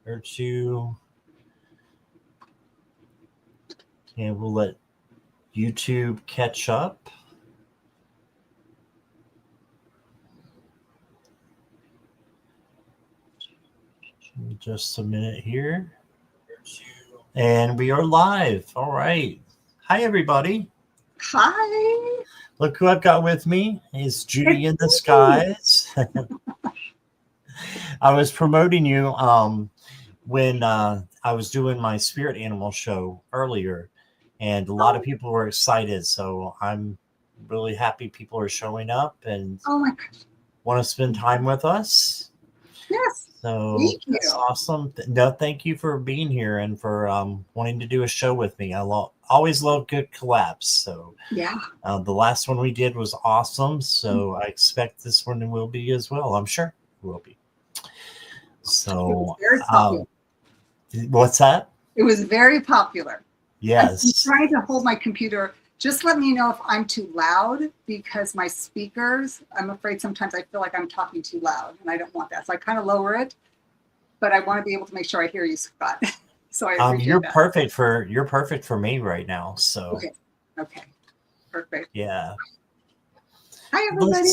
or two. And we'll let YouTube catch up. Just a minute here. And we are live. All right. Hi, everybody. Hi. Look who I've got with me. It's Judy in the Skies. I was promoting you when I was doing my spirit animal show earlier, and a lot of people were excited. So I'm really happy people are showing up and my gosh. Want to spend time with us. Yes. So thank you. that's awesome. No, thank you for being here and for wanting to do a show with me. I always love good collabs. So yeah, the last one we did was awesome. So I expect this one will be as well. I'm sure it will be. So very popular. What's that? It was very popular. Yes. I'm trying to hold my computer. Just let me know if I'm too loud, because my speakers, I'm afraid sometimes I feel like I'm talking too loud, and I don't want that. So I kind of lower it, but I want to be able to make sure I hear you, Scott. So I appreciate you're that. You're perfect for me right now. So okay, perfect. Yeah. Hi everybody.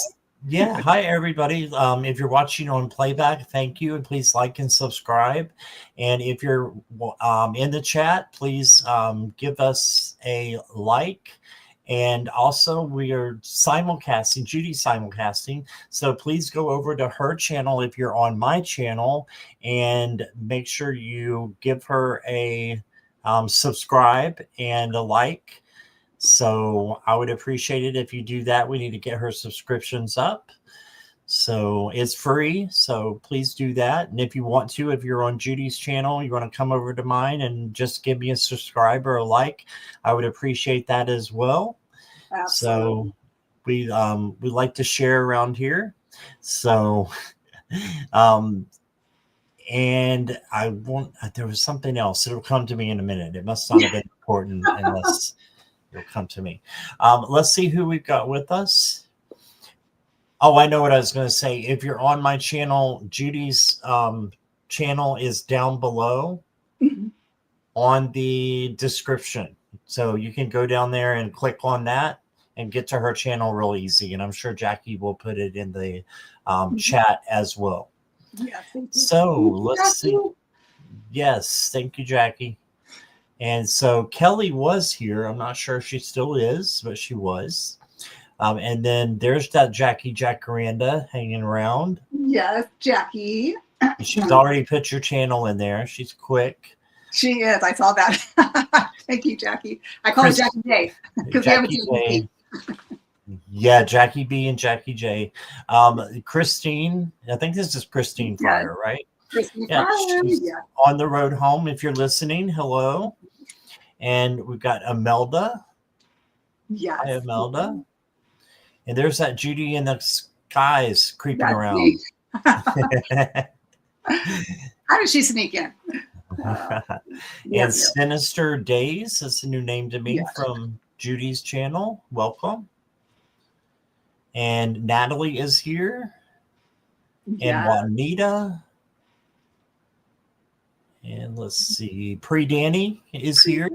Hi everybody. If you're watching on playback, thank you, and please like and subscribe. And if you're in the chat, please give us a like. And also, we are simulcasting, Judy's simulcasting. So please go over to her channel if you're on my channel, and make sure you give her a subscribe and a like. So I would appreciate it if you do that. We need to get her subscriptions up. So it's free. So please do that. And if you want to, if you're on Judy's channel, you want to come over to mine and just give me a subscribe or a like, I would appreciate that as well. Absolutely. So we like to share around here. So and there was something else. It'll come to me in a minute. It must not have been important unless it'll come to me. Let's see who we've got with us. Oh, I know what I was going to say. If you're on my channel, Judy's channel is down below on the description. So you can go down there and click on that and get to her channel real easy. And I'm sure Jackie will put it in the chat as well. Yeah, thank you. So let's see. Yes, thank you, Jackie. And so Kelly was here. I'm not sure if she still is, but she was. And then there's that Jackie Jacaranda hanging around. Yes, Jackie. She's already put your channel in there. She's quick. She is. I saw that. Thank you, Jackie. I call her Jackie J. Jackie J. Yeah, Jackie B and Jackie J. Christine, I think this is Christine Fryer, right? Christine Fryer. She's on the road home. If you're listening, hello. And we've got Imelda. Yes. Hi, Imelda. And there's that Judy in the Skies creeping around. How did she sneak in? And Sinister Days, that's a new name to me from Judy's channel. Welcome. And Natalie is here. And Juanita. And let's see. Pre-Danny is here.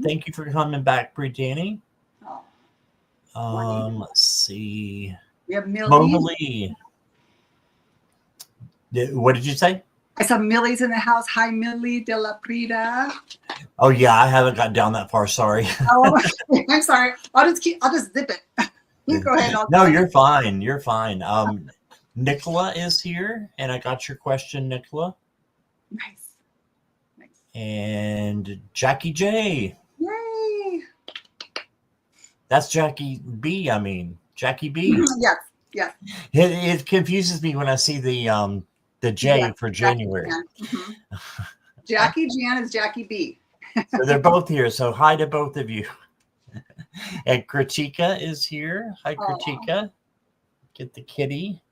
Thank you for coming back, Pre-Danny. Let's see. We have Millie. What did you say? I saw Millie's in the house. Hi, Millie de la Prida. Oh yeah, I haven't got down that far. Sorry. Oh, I'm sorry. I'll just zip it. You go ahead. No, you're fine. You're fine. Nicola is here, and I got your question, Nicola. Nice. And Jackie J. Yay. That's Jackie B. I mean, Jackie B. Yes. It confuses me when I see the J for January. Jackie Jan is Jackie B. So they're both here. So hi to both of you. And Kritika is here. Hi, Kritika. Get the kitty.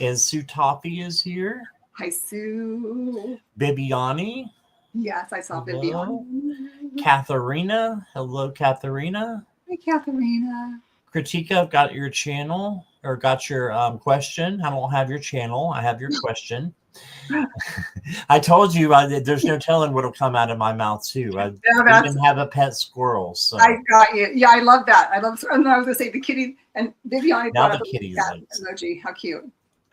And Sue Toffee is here. Hi, Sue. Bibiani. Yes, I saw Bibiani. Katharina. Hello, Katharina. Hi, Katharina. Kritika, I've got your channel or got your question. I don't have your channel. I have your question. I told you there's no telling what'll come out of my mouth too. I even have a pet squirrel. So I got you. Yeah, I love that. I love. And I was gonna say the kitty and Viviani now brought the up kitty cat likes. emoji. How cute.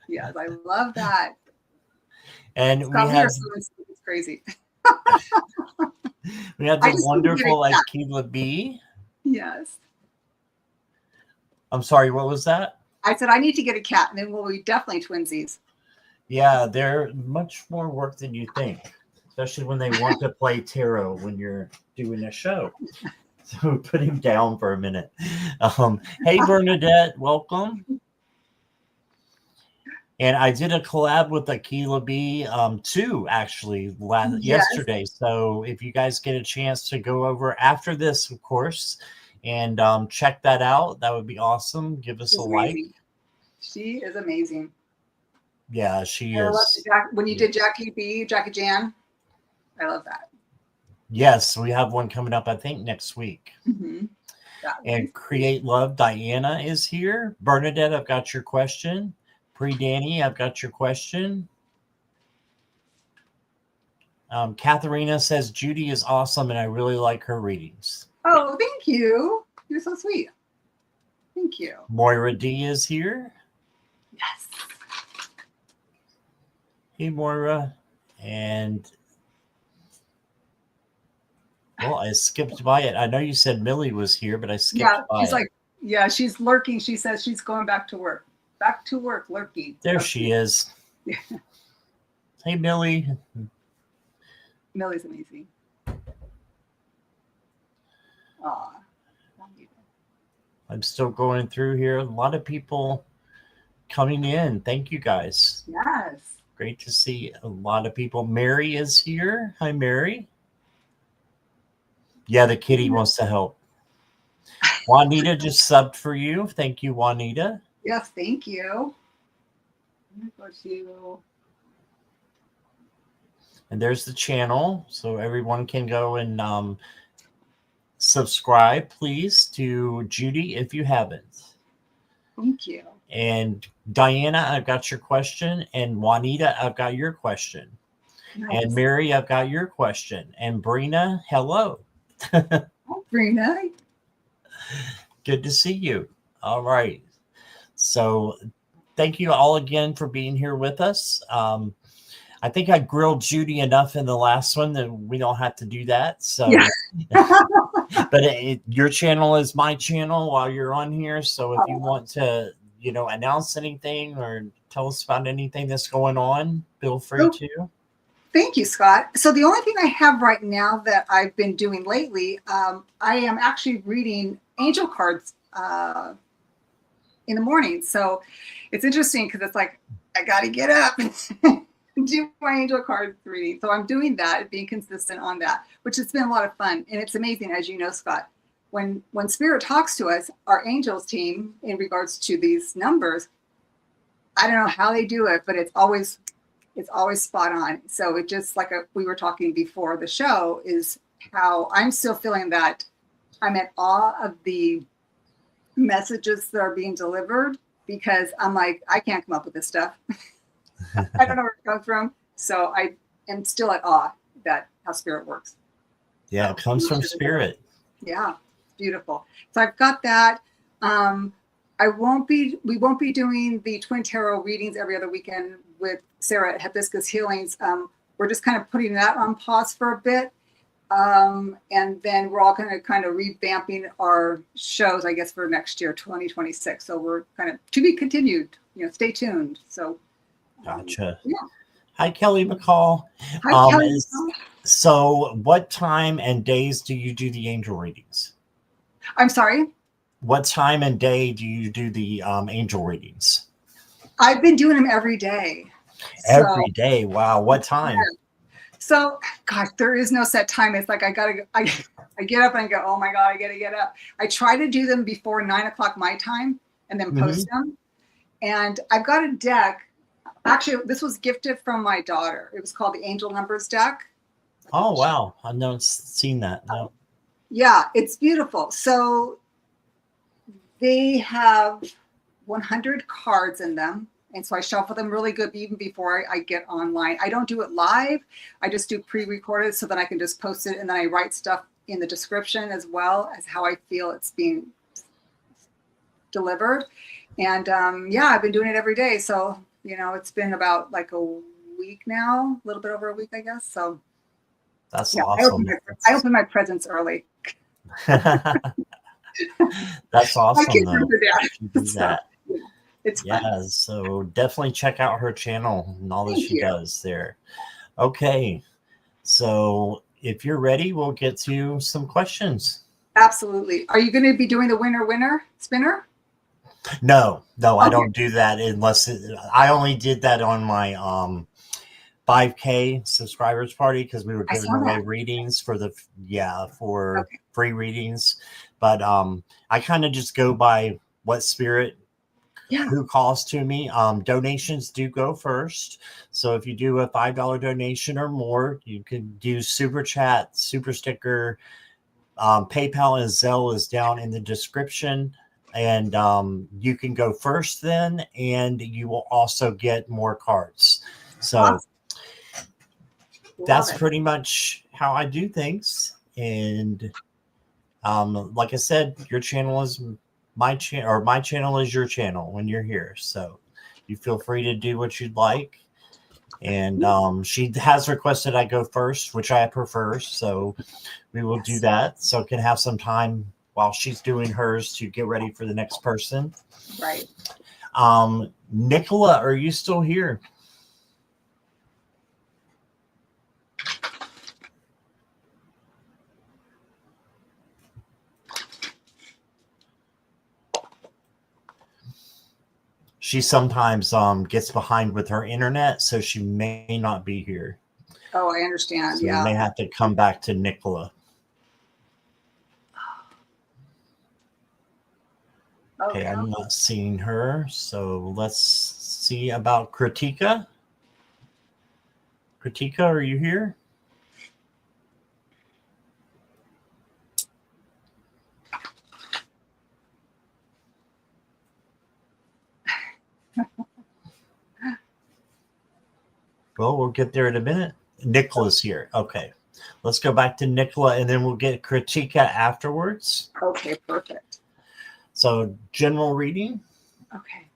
Yes, I love that. And Scott, we have it's crazy. we have the wonderful Akila B. Yes. I'm sorry, what was that? I said I need to get a cat, and then we'll be definitely twinsies. Yeah, they're much more work than you think, especially when they want to play tarot when you're doing a show. So put him down for a minute. Hey, Bernadette, welcome. And I did a collab with Akila B too, actually, yesterday. So if you guys get a chance to go over after this, of course, and check that out, that would be awesome. Give us a like. She is amazing. Yeah, she is. When you did Jackie Jan, I love that. Yes, we have one coming up, I think, next week. Mm-hmm. And Create Love, Diana is here. Bernadette, I've got your question. Danny, I've got your question. Katharina says Judy is awesome and I really like her readings. Oh, thank you. You're so sweet. Thank you. Moira D is here. Yes. Hey, Moira. And well, I skipped by it. I know you said Millie was here, but I skipped by it. She's lurking. She says she's going back to work. Back to work, lurking. There she is. Yeah. Hey, Millie. Millie's amazing. Aw. I'm still going through here. A lot of people coming in. Thank you, guys. Yes. Great to see a lot of people. Mary is here. Hi, Mary. Yeah, the kitty wants to help. Juanita just subbed for you. Thank you, Juanita. Yes, thank you. And there's the channel, so everyone can go and subscribe, please, to Judy if you haven't. Thank you. And Diana, I've got your question. And Juanita, I've got your question. Nice. And Mary, I've got your question. And Brina, hello. Hi, Brina. Good to see you. All right. So thank you all again for being here with us. I think I grilled Judy enough in the last one that we don't have to do that. So, yeah. But your channel is my channel while you're on here. So if you want to, announce anything or tell us about anything that's going on, feel free to. Thank you, Scott. So the only thing I have right now that I've been doing lately, I am actually reading angel cards in the morning. So it's interesting because it's like, I got to get up and do my angel card reading. So I'm doing that, being consistent on that, which has been a lot of fun. And it's amazing, as you know, Scott, when Spirit talks to us, our angels team, in regards to these numbers, I don't know how they do it, but it's always spot on. So it just like we were talking before the show is how I'm still feeling that I'm at awe of the messages that are being delivered, because I'm like, I can't come up with this stuff. I don't know where it comes from. So I am still at awe that how Spirit works. Yeah, it comes from Spirit. Yeah, it's beautiful. So I've got that. We won't be doing the Twin Tarot readings every other weekend with Sarah at Hibiscus Healings. We're just kind of putting that on pause for a bit. And then we're all kind of revamping our shows, I guess, for next year, 2026. So we're kind of to be continued, stay tuned. So. Gotcha. Yeah. Hi, Kelly McCall. Hi, Kelly. So what time and days do you do the angel readings? I'm sorry? What time and day do you do the angel readings? I've been doing them every day. Every day? Wow. What time? Yeah. So, gosh, there is no set time. It's like I get up and I go, oh my God, I got to get up. I try to do them before 9:00 my time and then post them. And I've got a deck. Actually, this was gifted from my daughter. It was called the Angel Numbers deck. Oh, wow. I've not seen that. No. Yeah, it's beautiful. So they have 100 cards in them. And so I shuffle them really good even before I get online. I don't do it live. I just do pre-recorded so that I can just post it, and then I write stuff in the description as well as how I feel it's being delivered. And yeah, I've been doing it every day. So, you know, it's been about like a week now, a little bit over a week, I guess. So That's yeah, awesome. I open my presents early. That's My awesome, kids though. are down. You do So, that. yeah, it's Yeah, fun. so definitely check out her channel and all that Thank she you. does there. Okay, so if you're ready, we'll get to some questions. Absolutely. Are you going to be doing the winner spinner? No, I Okay. don't do that unless I only did that on my 5K subscribers party because we were I giving saw away that. readings for for Okay. free readings. But I kind of just go by what spirit Yeah. who calls to me. Donations do go first. So if you do a $5 donation or more, you can do super chat, super sticker. PayPal and Zelle is down in the description. And you can go first then, and you will also get more cards. So Awesome. Love that's it. pretty much how I do things. And like I said, your channel is my channel, or my channel is your channel when you're here. So you feel free to do what you'd like. And she has requested I go first, which I prefer. So we will do that. So can have some time while she's doing hers to get ready for the next person. Right. Nicola, are you still here? She sometimes gets behind with her internet, so she may not be here. Oh, I understand. So we Yeah. may have to come back to Nicola. Okay, I'm not seeing her. So let's see about Kritika. Kritika, are you here? Well, we'll get there in a minute. Nicola's here. Okay. Let's go back to Nicola, and then we'll get Kritika afterwards. Okay, perfect. So general reading. Okay.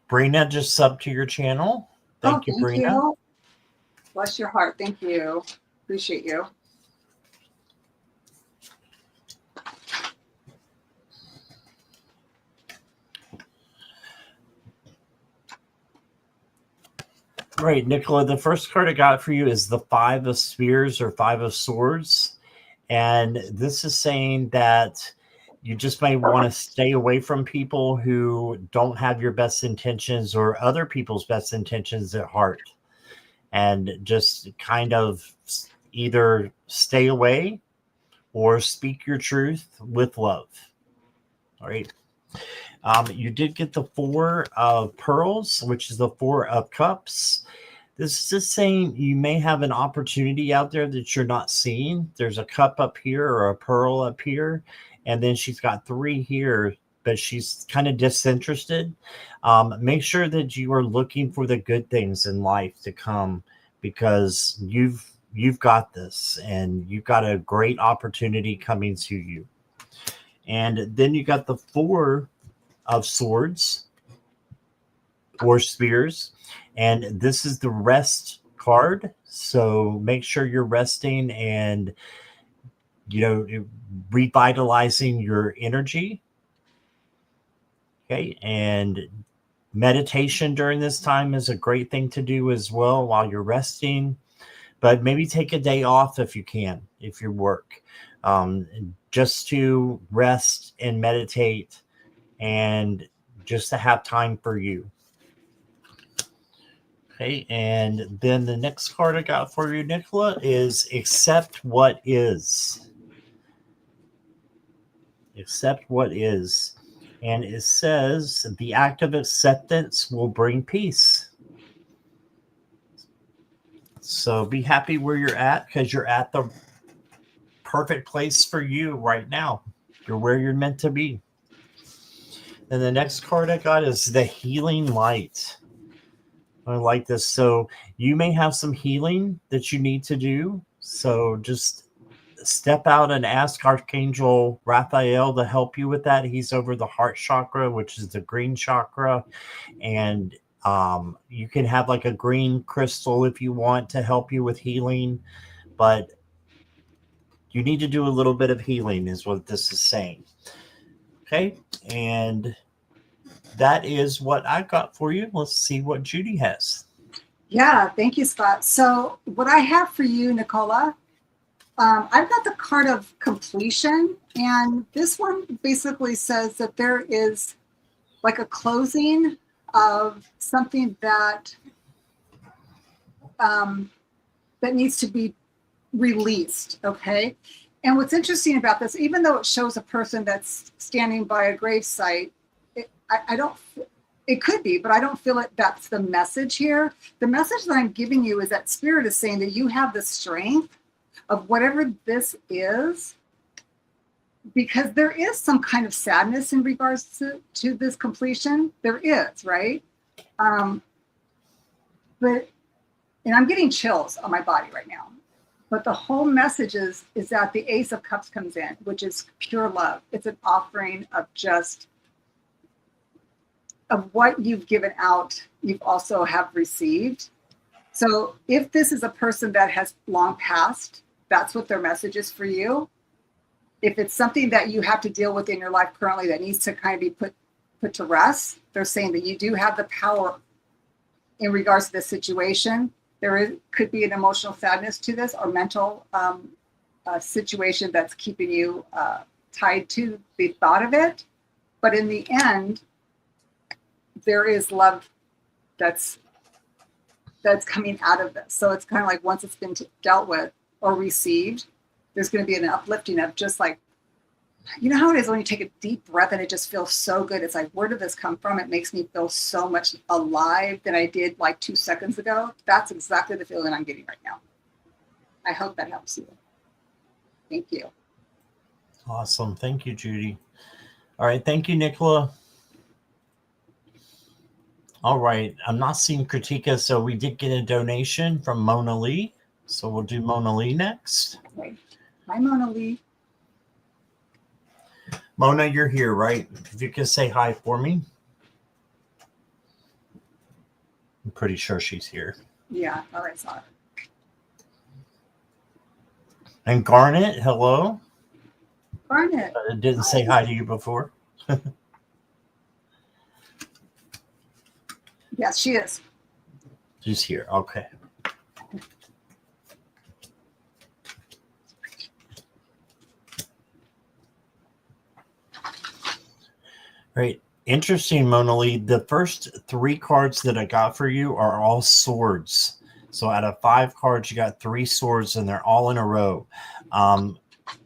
Brina just subbed to your channel. Thank you, Brina. You. Bless your heart. Thank you. Appreciate you. Right, Nicola, the first card I got for you is the Five of Spears or Five of Swords. And this is saying that you just may want to stay away from people who don't have your best intentions or other people's best intentions at heart. And just kind of either stay away or speak your truth with love. All right. You did get the Four of Pearls, which is the Four of Cups. This is just saying you may have an opportunity out there that you're not seeing. There's a cup up here or a pearl up here, and then she's got three here, but she's kind of disinterested. Make sure that you are looking for the good things in life to come, because you've got this, and you've got a great opportunity coming to you. And then you got the Four of Swords or Spears, and this is the rest card. So make sure you're resting and revitalizing your energy. Okay, and meditation during this time is a great thing to do as well while you're resting. But maybe take a day off if you can, if you work, just to rest and meditate, and just to have time for you. Okay, and then the next card I got for you, Nicola, is Accept What Is. Accept what is. And it says the act of acceptance will bring peace. So be happy where you're at, because you're at the perfect place for you right now. You're where you're meant to be. And the next card I got is the Healing Light. I like this. So you may have some healing that you need to do. So just step out and ask Archangel Raphael to help you with that. He's over the heart chakra, which is the green chakra. And you can have like a green crystal if you want to help you with healing. But you need to do a little bit of healing is what this is saying. Okay. And that is what I got for you. Let's see what Judy has. Yeah, thank you, Scott. So what I have for you, Nicola, I've got the card of completion. And this one basically says that there is like a closing of something that that needs to be released. Okay. And what's interesting about this, even though it shows a person that's standing by a gravesite, I don't, it could be, but I don't feel it. That's the message here. The message that I'm giving you is that Spirit is saying that you have the strength of whatever this is, because there is some kind of sadness in regards to this completion. There is, right? And I'm getting chills on my body right now. But the whole message is that the Ace of Cups comes in, which is pure love. It's an offering of just of what you've given out, you've also have received. So if this is a person that has long passed, that's what their message is for you. If it's something that you have to deal with in your life currently that needs to kind of be put to rest, they're saying that you do have the power in regards to this situation. Could be an emotional sadness to this or mental situation that's keeping you tied to the thought of it. But in the end, there is love that's coming out of this. So it's kind of like once it's been dealt with or received, there's going to be an uplifting of just like, you know how it is when you take a deep breath and it just feels so good. It's like, where did this come from? It makes me feel so much alive than I did like 2 seconds ago. That's exactly the feeling I'm getting right now. I hope that helps you. Thank you. Awesome. Thank you, Judy. All right. Thank you, Nicola. All right. I'm not seeing Kritika, so we did get a donation from Mona Lee. So we'll do Mona Lee next. Okay. Hi, Mona Lee. Mona, you're here, right? If you can say hi for me. I'm pretty sure she's here. Yeah. All right. Sorry. And Garnet, hello. Garnet. I didn't say hi to you before. Yes, she is. She's here. Okay. Right. Interesting, Mona Lee. The first 3 cards that I got for you are all swords. So out of 5 cards, you got 3 swords, and they're all in a row,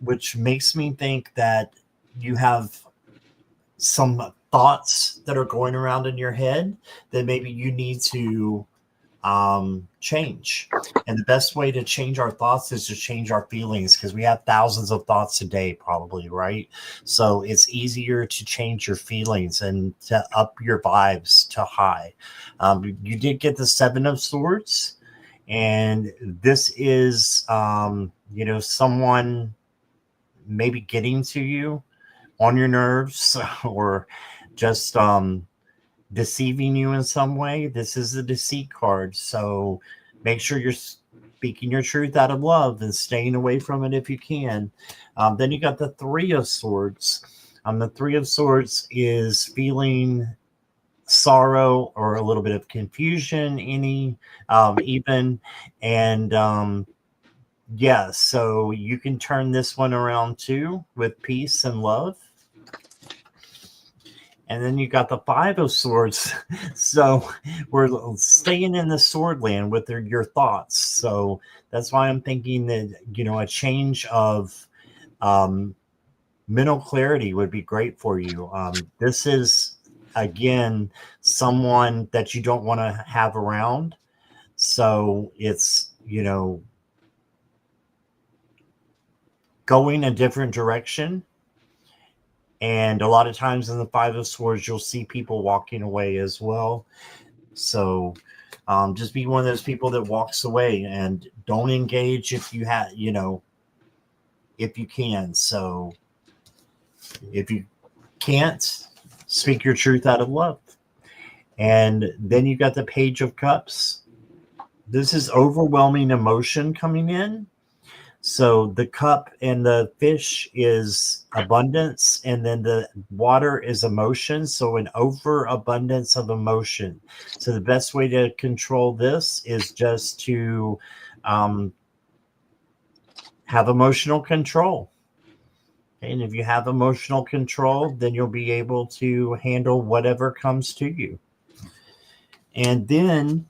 which makes me think that you have some thoughts that are going around in your head that maybe you need to change. And the best way to change our thoughts is to change our feelings, because we have thousands of thoughts a day, probably, right? So it's easier to change your feelings and to up your vibes to high. You did get the 7 of Swords, and this is, someone maybe getting to you on your nerves or just deceiving you in some way. This is a deceit card, so make sure you're speaking your truth out of love and staying away from it if you can. Then you got the 3 of Swords. The 3 of Swords is feeling sorrow or a little bit of confusion, even, and yeah, so you can turn this one around too with peace and love. And then you got the 5 of Swords. So we're staying in the sword land with your thoughts. So that's why I'm thinking that, a change of mental clarity would be great for you. This is, again, someone that you don't want to have around. So it's you know, going a different direction. And a lot of times in the Five of Swords, you'll see people walking away as well. So just be one of those people that walks away and don't engage if you have, you know, if you can. So if you can't, speak your truth out of love. And then you got the Page of Cups. This is overwhelming emotion coming in. So the cup and the fish is abundance, and then the water is emotion. So an overabundance of emotion. So the best way to control this is just to have emotional control. And if you have emotional control, then you'll be able to handle whatever comes to you. And then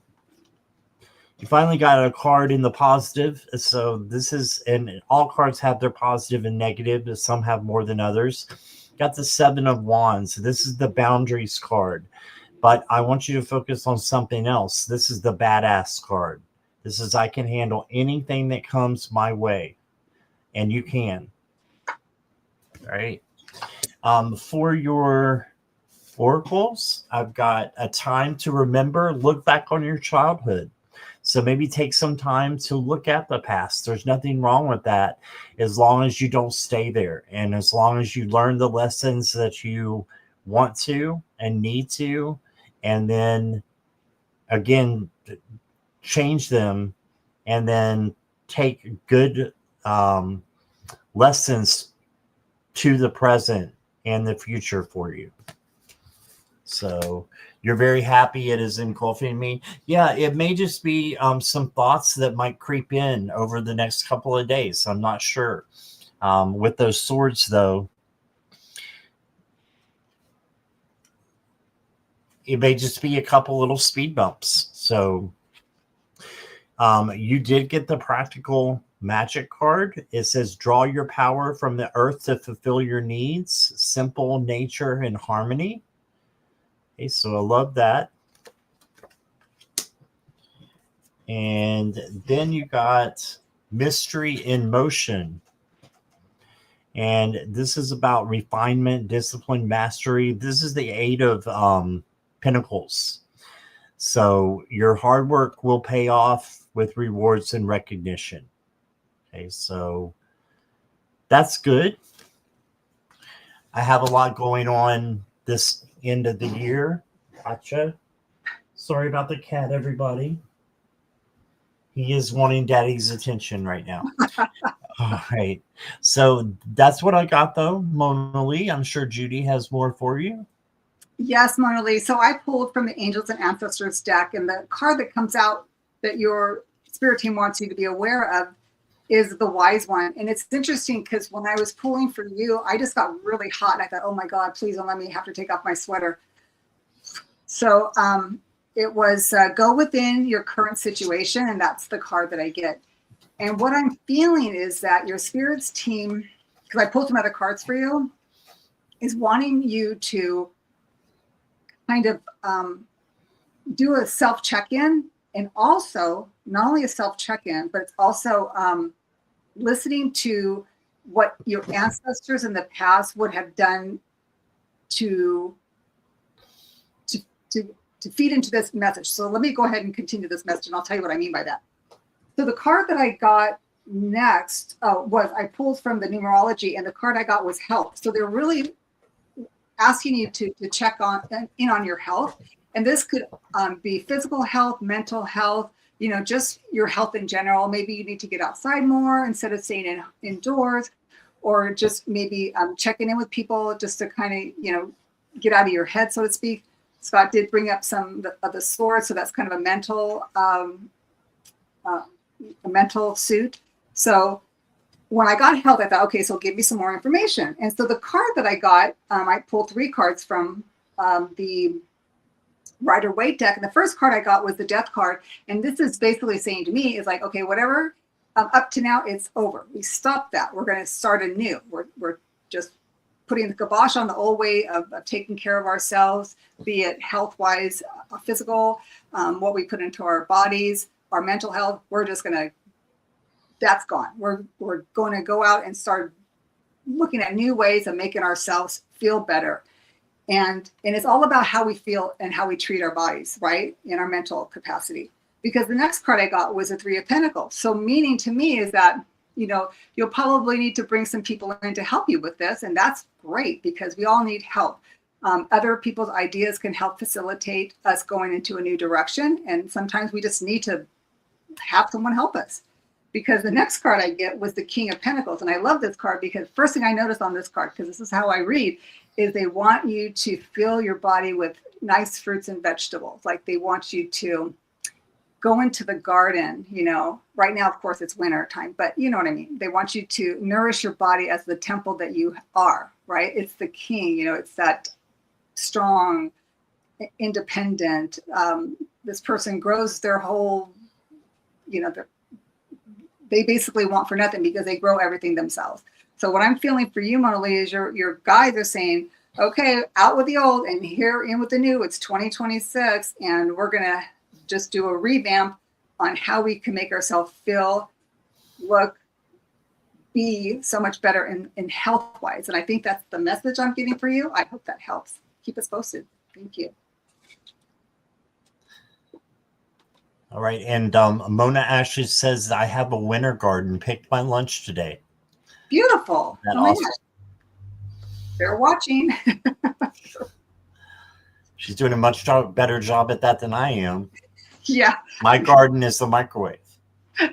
you finally got a card in the positive. So this is, and all cards have their positive and negative, but some have more than others. Got the Seven of Wands. This is the boundaries card. But I want you to focus on something else. This is the badass card. This is, I can handle anything that comes my way. And you can. All right. For your oracles, I've got a time to remember. Look back on your childhood. So maybe take some time to look at the past. There's nothing wrong with that, as long as you don't stay there. And as long as you learn the lessons that you want to and need to, and then again, change them, and then take good lessons to the present and the future for you. So you're very happy it is engulfing me. Yeah, it may just be some thoughts that might creep in over the next couple of days. I'm not sure. With those swords, though, it may just be a couple little speed bumps. So you did get the practical magic card. It says, draw your power from the earth to fulfill your needs. Simple nature and harmony. Okay, so I love that. And then you got mystery in motion. And this is about refinement, discipline, mastery. This is the Eight of Pentacles. So your hard work will pay off with rewards and recognition. Okay, so that's good. I have a lot going on this end of the year. Gotcha. Sorry about the cat, everybody. He is wanting daddy's attention right now. All right. So that's what I got, though, Mona Lee. I'm sure Judy has more for you. Yes, Mona Lee. So I pulled from the Angels and Ancestors deck, and the card that comes out that your spirit team wants you to be aware of is the Wise One. And it's interesting because when I was pulling for you, I just got really hot. And I thought, oh my God, please don't let me have to take off my sweater. So it was go within your current situation. And that's the card that I get. And what I'm feeling is that your spirits team, because I pulled some other cards for you, is wanting you to kind of do a self check-in, and also not only a self check-in, but it's also listening to what your ancestors in the past would have done to feed into this message. So let me go ahead and continue this message, and I'll tell you what I mean by that. So the card that I got next was, I pulled from the numerology, and the card I got was health. So they're really asking you to check in on your health. And this could be physical health, mental health, just your health in general. Maybe you need to get outside more instead of staying indoors, or just maybe checking in with people just to kind of, get out of your head, so to speak. Scott did bring up some of the swords, so that's kind of a mental suit. So when I got health, I thought, okay, so give me some more information. And so the card that I got, I pulled 3 cards from the Rider-Waite deck. And the first card I got was the Death card. And this is basically saying to me is like, okay, whatever up to now, it's over. We stopped that. We're going to start anew. We're just putting the kibosh on the old way of taking care of ourselves, be it health-wise, physical, what we put into our bodies, our mental health, that's gone. We're going to go out and start looking at new ways of making ourselves feel better. And it's all about how we feel and how we treat our bodies, right? In our mental capacity. Because the next card I got was a 3 of Pentacles. So meaning to me is that, you'll probably need to bring some people in to help you with this. And that's great because we all need help. Other people's ideas can help facilitate us going into a new direction. And sometimes we just need to have someone help us. Because the next card I get was the King of Pentacles. And I love this card because first thing I noticed on this card, because this is how I read, is they want you to fill your body with nice fruits and vegetables. Like they want you to go into the garden, right now, of course, it's winter time, but you know what I mean? They want you to nourish your body as the temple that you are, right? It's the king, it's that strong, independent, this person grows their whole, they basically want for nothing because they grow everything themselves. So what I'm feeling for you, Mona Lee, is your guides are saying, okay, out with the old and here in with the new. It's 2026, and we're going to just do a revamp on how we can make ourselves feel, look, be so much better in health-wise. And I think that's the message I'm getting for you. I hope that helps. Keep us posted. Thank you. All right. And Mona Ashes says, I have a winter garden. Picked my lunch today. Beautiful. That awesome? They're watching. She's doing a much better job at that than I am. Yeah. My garden is the microwave.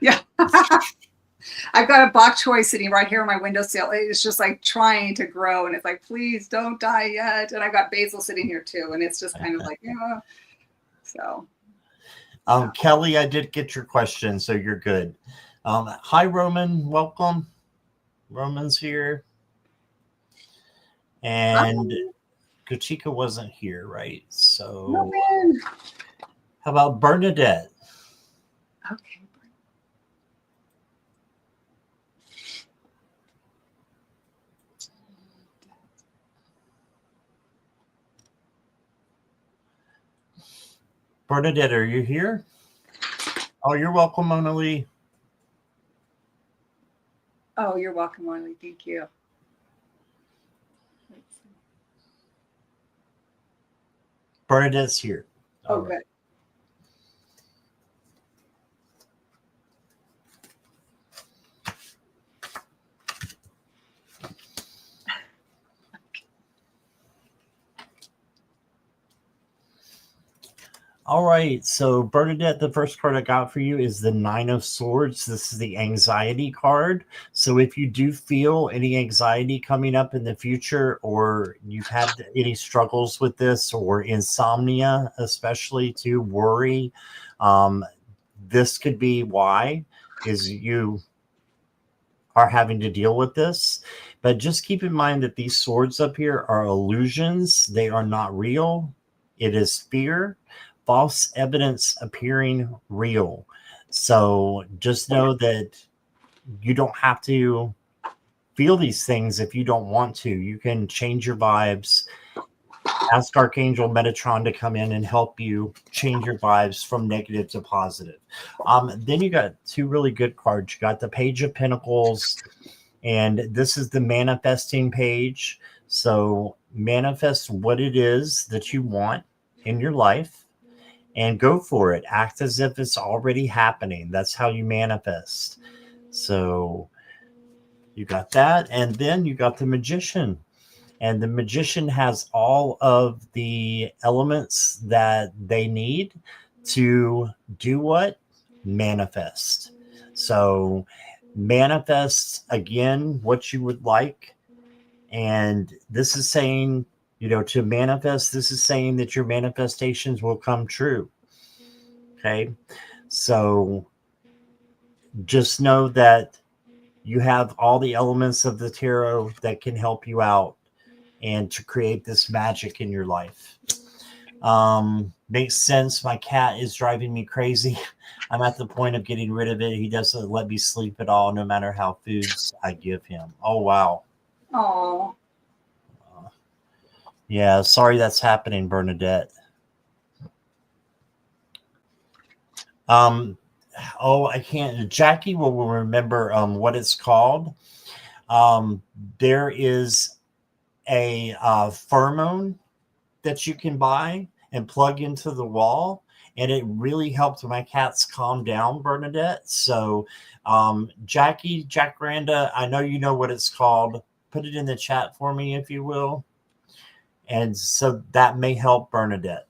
Yeah. I've got a bok choy sitting right here on my windowsill. It's just like trying to grow. And it's like, please don't die yet. And I've got basil sitting here too. And it's just kind of like, so. Kelly, I did get your question, so you're good. Hi, Roman. Welcome. Roman's here. And Kachika wasn't here, right? So Roman. How about Bernadette? Okay. Bernadette, are you here? Oh, you're welcome, Mona Lee. Oh, you're welcome, Mona Lee. Thank you. Bernadette's here. Oh, right. Good. All right, so Bernadette, the first card I got for you is the 9 of Swords. This is the anxiety card. So if you do feel any anxiety coming up in the future, or you've had any struggles with this, or insomnia, especially to worry, this could be why, is you are having to deal with this. But just keep in mind that these swords up here are illusions. They are not real. It is fear. False evidence appearing real. So just know that you don't have to feel these things if you don't want to. You can change your vibes. Ask Archangel Metatron to come in and help you change your vibes from negative to positive. Then you got two really good cards. You got the Page of Pentacles, and this is the manifesting page. So manifest what it is that you want in your life. And go for it. Act as if it's already happening. That's how you manifest. So you got that. And then you got the Magician. And the Magician has all of the elements that they need to do what? Manifest. So manifest again what you would like. And this is saying, to manifest, this is saying that your manifestations will come true. Okay. So just know that you have all the elements of the tarot that can help you out and to create this magic in your life. Makes sense. My cat is driving me crazy. I'm at the point of getting rid of it. He doesn't let me sleep at all, no matter how foods I give him. Oh, wow. Oh. Yeah, sorry that's happening, Bernadette. oh, I can't. Jackie will remember what it's called. Um, there is a pheromone that you can buy and plug into the wall. And it really helped my cats calm down, Bernadette. So, Jackie, Jack Randa, I know you know what it's called. Put it in the chat for me, if you will. And so that may help Bernadette.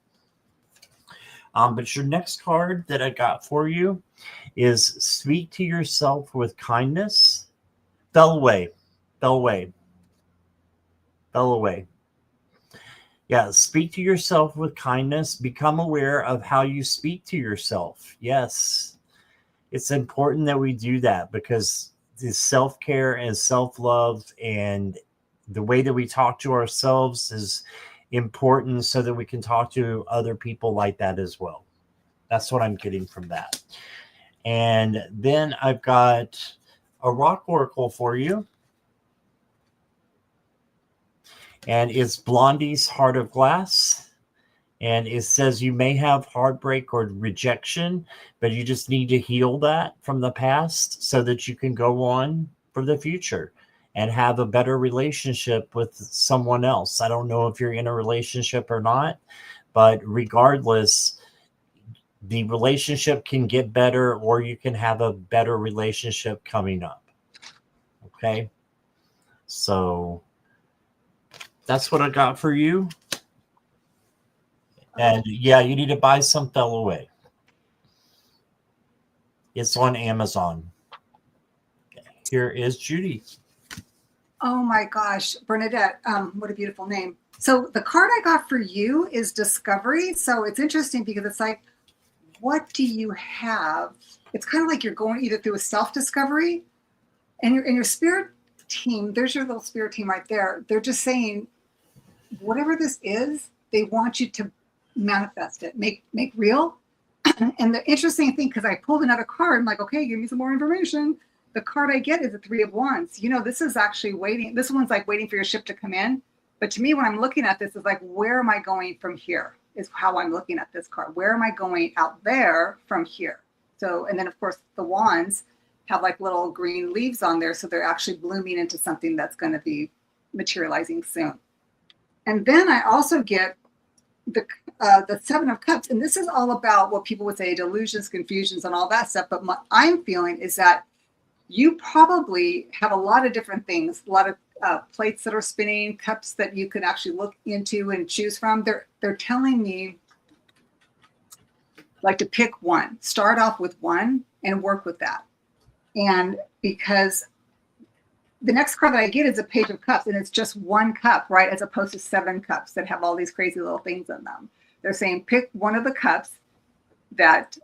But your next card that I got for you is speak to yourself with kindness. Fell away, fell away, fell away. Yeah, speak to yourself with kindness. Become aware of how you speak to yourself. Yes, it's important that we do that because the self-care and self-love and the way that we talk to ourselves is important so that we can talk to other people like that as well. That's what I'm getting from that. And then I've got a rock oracle for you. And it's Blondie's Heart of Glass. And it says you may have heartbreak or rejection, but you just need to heal that from the past so that you can go on for the future and have a better relationship with someone else. I don't know if you're in a relationship or not, but regardless, the relationship can get better or you can have a better relationship coming up. Okay. So that's what I got for you. And yeah, you need to buy some Fell Away. It's on Amazon. Okay. Here is Judy. Oh my gosh, Bernadette, what a beautiful name. So the card I got for you is Discovery. So it's interesting because it's like, what do you have? It's kind of like you're going either through a self-discovery and your spirit team, there's your little spirit team right there. They're just saying, whatever this is, they want you to manifest it, make real. And the interesting thing, because I pulled another card, I'm like, okay, give me some more information. The card I get is the Three of Wands. You know, this is actually waiting. This one's like waiting for your ship to come in. But to me, when I'm looking at this, it's like, where am I going from here? Is how I'm looking at this card. Where am I going out there from here? So, and then of course the wands have like little green leaves on there. So they're actually blooming into something that's going to be materializing soon. And then I also get the Seven of Cups. And this is all about what people would say, delusions, confusions, and all that stuff. But what I'm feeling is that you probably have a lot of different things, a lot of plates that are spinning, cups that you can actually look into and choose from. They're telling me like to pick one, start off with one and work with that. And because the next card that I get is a Page of Cups, and it's just one cup, right? As opposed to 7 cups that have all these crazy little things in them. They're saying pick one of the cups that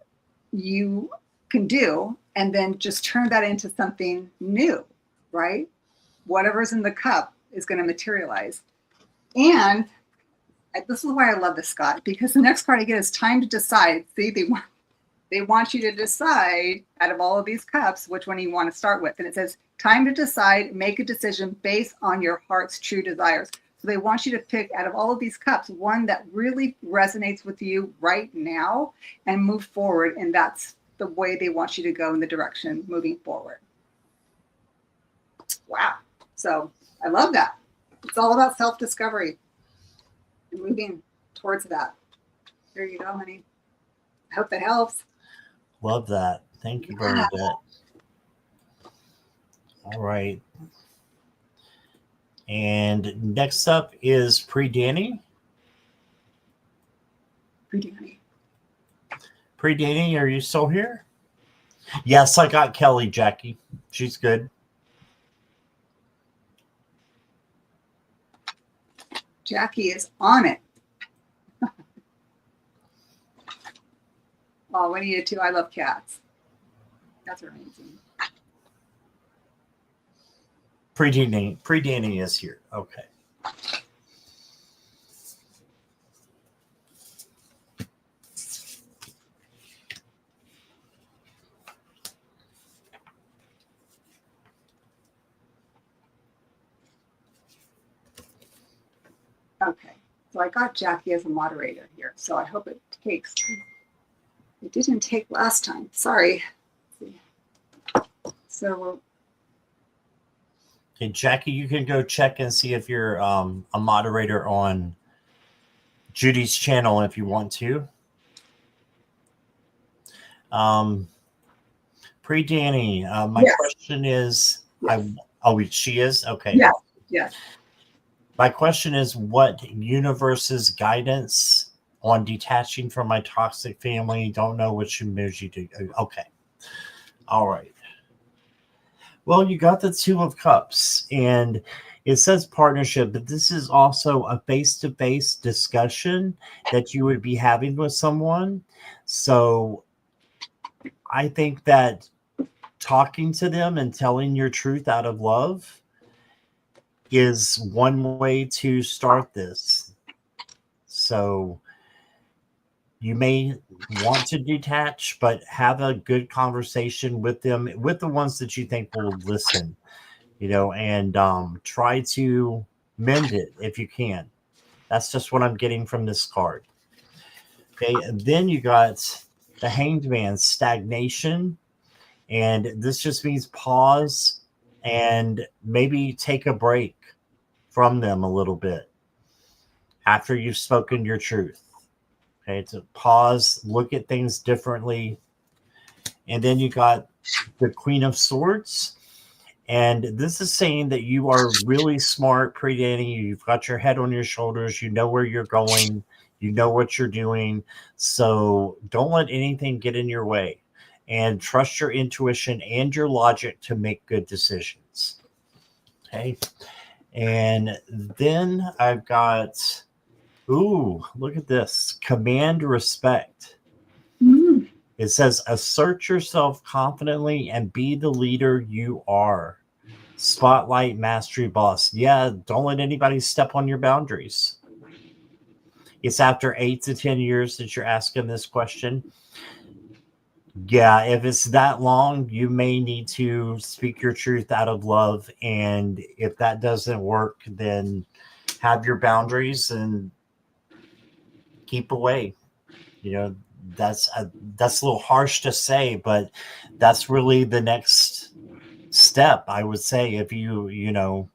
you can do and then just turn that into something new, right? Whatever's in the cup is going to materialize. And this is why I love this, Scott, because the next card I get is time to decide. See, they want you to decide out of all of these cups which one you want to start with. And it says time to decide, make a decision based on your heart's true desires. So they want you to pick out of all of these cups one that really resonates with you right now and move forward. And that's the way they want you to go in the direction moving forward. Wow. So I love that. It's all about self-discovery and moving towards that. There you go, honey. I hope that helps. Love that. Thank you, Bernadette. All right. And next up is Pre-Danny. Pre-Danny. Pre-Danny, are you still here? Yes, I got Kelly, Jackie. She's good. Jackie is on it. Oh, what are you two? I love cats. Cats are amazing. Pre-Danny is here. Okay. Okay. So I got Jackie as a moderator here. So I hope it takes. It didn't take last time. Sorry. So, Okay, Jackie, you can go check and see if you're a moderator on Judy's channel if you want to. Danny, my yes. question is, Yes. She is? Okay. Yes. Yes. My question is, what universe's guidance on detaching from my toxic family? Don't know which emoji to. Okay. All right. Well, you got the Two of Cups, and it says partnership, but this is also a face-to-face discussion that you would be having with someone. So I think that talking to them and telling your truth out of love is one way to start this. So you may want to detach, but have a good conversation with them, with the ones that you think will listen, and try to mend it if you can. That's just what I'm getting from this card. Okay, and then you got the Hanged Man, stagnation, and this just means pause and maybe take a break from them a little bit after you've spoken your truth. Okay, to pause, look at things differently. And then you got the Queen of Swords. And this is saying that you are really smart, Danny. You've got your head on your shoulders. You know where you're going. You know what you're doing. So don't let anything get in your way. And trust your intuition and your logic to make good decisions. Okay. And then I've got, ooh, look at this. Command respect. Mm. It says, assert yourself confidently and be the leader you are. Spotlight, mastery, boss. Yeah, don't let anybody step on your boundaries. It's after 8 to 10 years that you're asking this question. Yeah, if it's that long, you may need to speak your truth out of love. And if that doesn't work, then have your boundaries and keep away. That's a little harsh to say, but that's really the next step, I would say, if you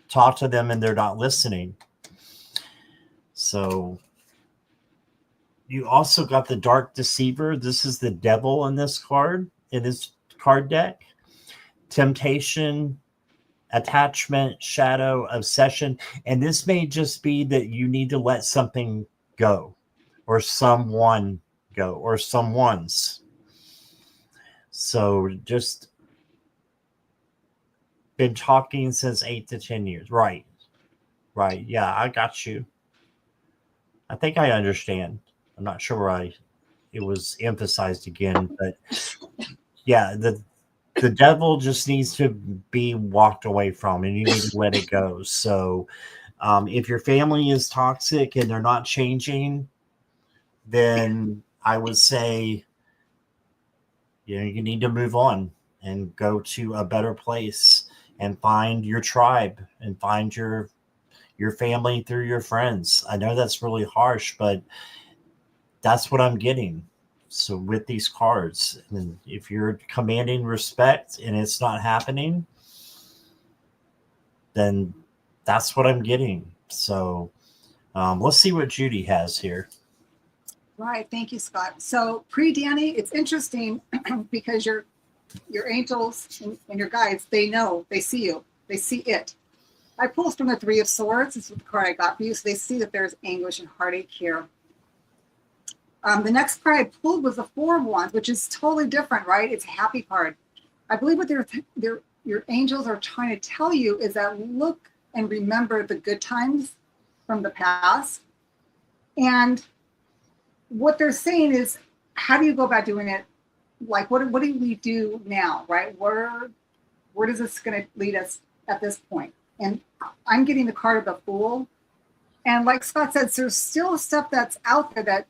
talk to them and they're not listening. So you also got the Dark Deceiver. This is the devil in this card deck. Temptation, attachment, shadow, obsession. And this may just be that you need to let something go, or someone go, or someone's. So just been talking since 8 to 10 years. Right. Yeah, I got you. I think I understand. I'm not sure why it was emphasized again, but yeah, the devil just needs to be walked away from, and you need to let it go. So if your family is toxic and they're not changing, then I would say you need to move on and go to a better place and find your tribe and find your family through your friends. I know that's really harsh, but that's what I'm getting. So with these cards, and if you're commanding respect and it's not happening, then that's what I'm getting. So let's see what Judy has here. Right. Thank you, Scott. So Danny, it's interesting because your angels and your guides, they know, they see you, they see it. I pulled from the Three of Swords. This is the card I got for you. So they see that there's anguish and heartache here. The next card I pulled was the Four of Wands, which is totally different, right? It's a happy card. I believe what your angels are trying to tell you is that look and remember the good times from the past. And what they're saying is, how do you go about doing it? Like, what do we do now, right? Where is this going to lead us at this point? And I'm getting the card of the Fool. And like Scott said, there's still stuff that's out there that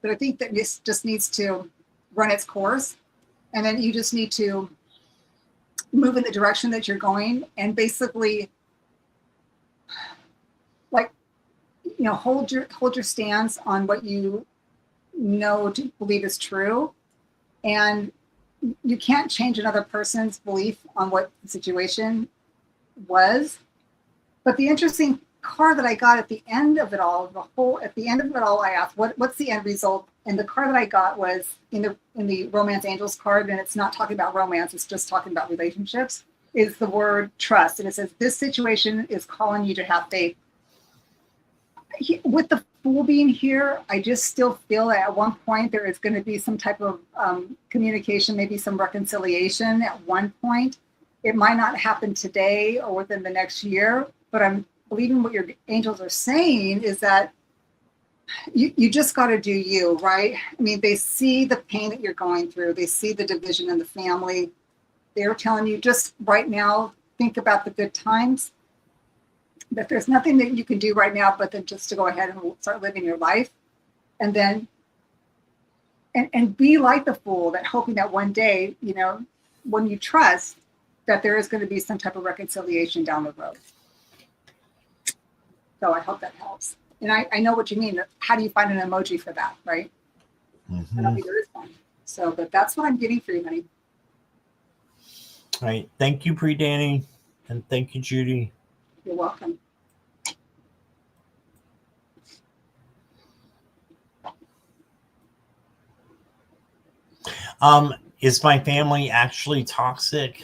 I think that this just needs to run its course. And then you just need to move in the direction that you're going and basically hold your stance on what you know to believe is true. And you can't change another person's belief on what the situation was. But the interesting card that I got at the end of it all, at the end of it all, I asked, what's the end result? And the card that I got was in the Romance Angels card, and it's not talking about romance, it's just talking about relationships, is the word trust. And it says, this situation is calling you to have faith. With the Fool being here, I just still feel that at one point there is going to be some type of communication, maybe some reconciliation at one point. It might not happen today or within the next year, but I'm believing what your angels are saying is that you just got to do you, right? I mean, they see the pain that you're going through. They see the division in the family. They're telling you just right now, think about the good times, that there's nothing that you can do right now, but then just to go ahead and start living your life. And then, and be like the Fool, that hoping that one day, you know, when you trust that there is going to be some type of reconciliation down the road. So I hope that helps. And I know what you mean. How do you find an emoji for that, right? Mm-hmm. I don't think there is one. So, but that's what I'm getting for you, honey. All right. Thank you, Pre Danny. And thank you, Judy. You're welcome. Is my family actually toxic,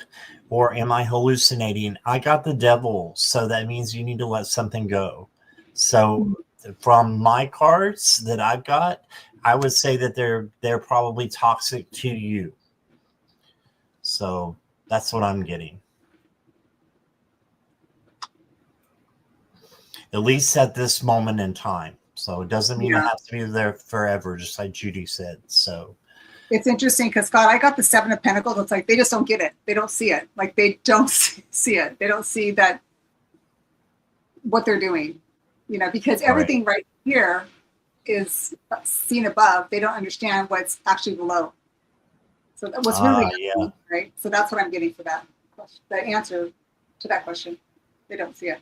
or am I hallucinating? I got the devil, so that means you need to let something go. So from my cards that I've got, I would say that they're probably toxic to you. So that's what I'm getting. At least at this moment in time. So it doesn't mean it has to be there forever, just like Judy said. So it's interesting because, Scott, I got the Seven of Pentacles. It's like they just don't get it. They don't see it. Like they don't see it. They don't see that what they're doing, you know, because everything right here is seen above. They don't understand what's actually below. So that was really happening, right? So that's what I'm getting for that question. The answer to that question. They don't see it.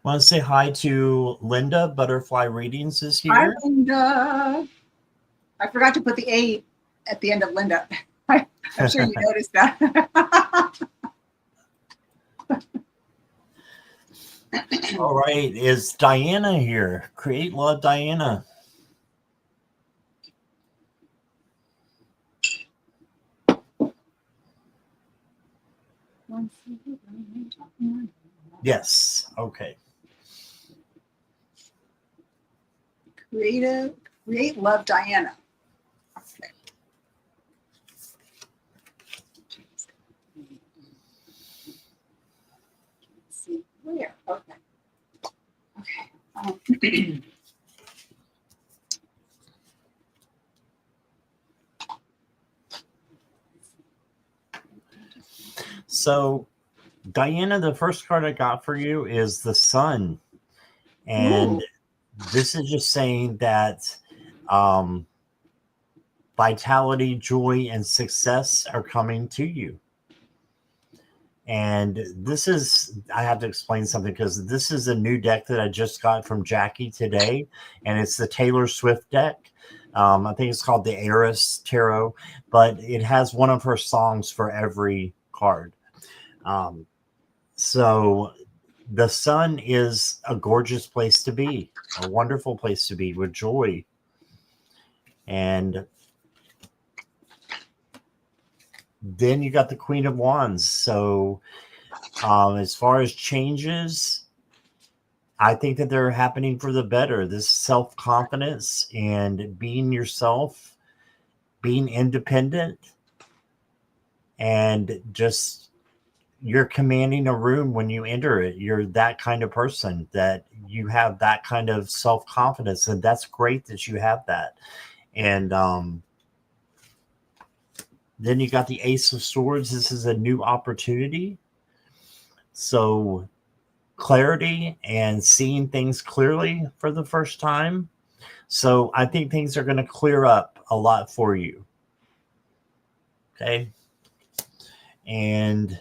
Want to say hi to Linda. Butterfly Readings is here. Hi, Linda. I forgot to put the A at the end of Linda. I'm sure you noticed that. All right. Is Diana here? Create Love, Diana. Yes. Okay. Create Love, Diana. Okay. Let's see where. Okay. Okay. So, Diana, the first card I got for you is the Sun. And this is just saying that vitality, joy, and success are coming to you. And this is, I have to explain something because this is a new deck that I just got from Jackie today. And it's the Taylor Swift deck. I think it's called the Eris Tarot, but it has one of her songs for every card. So the Sun is a gorgeous place to be, a wonderful place to be with joy. And then you got the Queen of Wands. So as far as changes, I think that they're happening for the better. This self-confidence and being yourself, being independent, and just you're commanding a room when you enter it. You're that kind of person, that you have that kind of self-confidence, and that's great that you have that. And then you got the Ace of Swords. This is a new opportunity. So clarity and seeing things clearly for the first time. So I think things are going to clear up a lot for you. Okay. And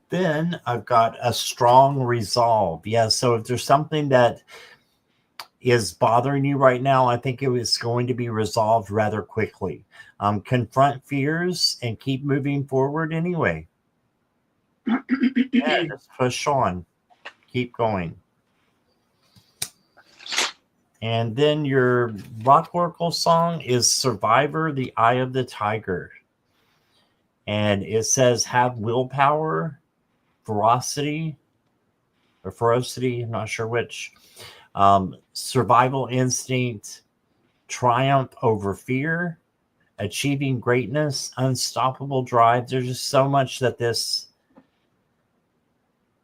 then I've got a strong resolve. Yeah. So if there's something that is bothering you right now, I think it was going to be resolved rather quickly. Confront fears and keep moving forward anyway. Yeah, just push on. Keep going. And then your Rock Oracle song is Survivor, the Eye of the Tiger. And it says have willpower, ferocity, I'm not sure which. Survival instinct, triumph over fear, achieving greatness, unstoppable drive. There's just so much that this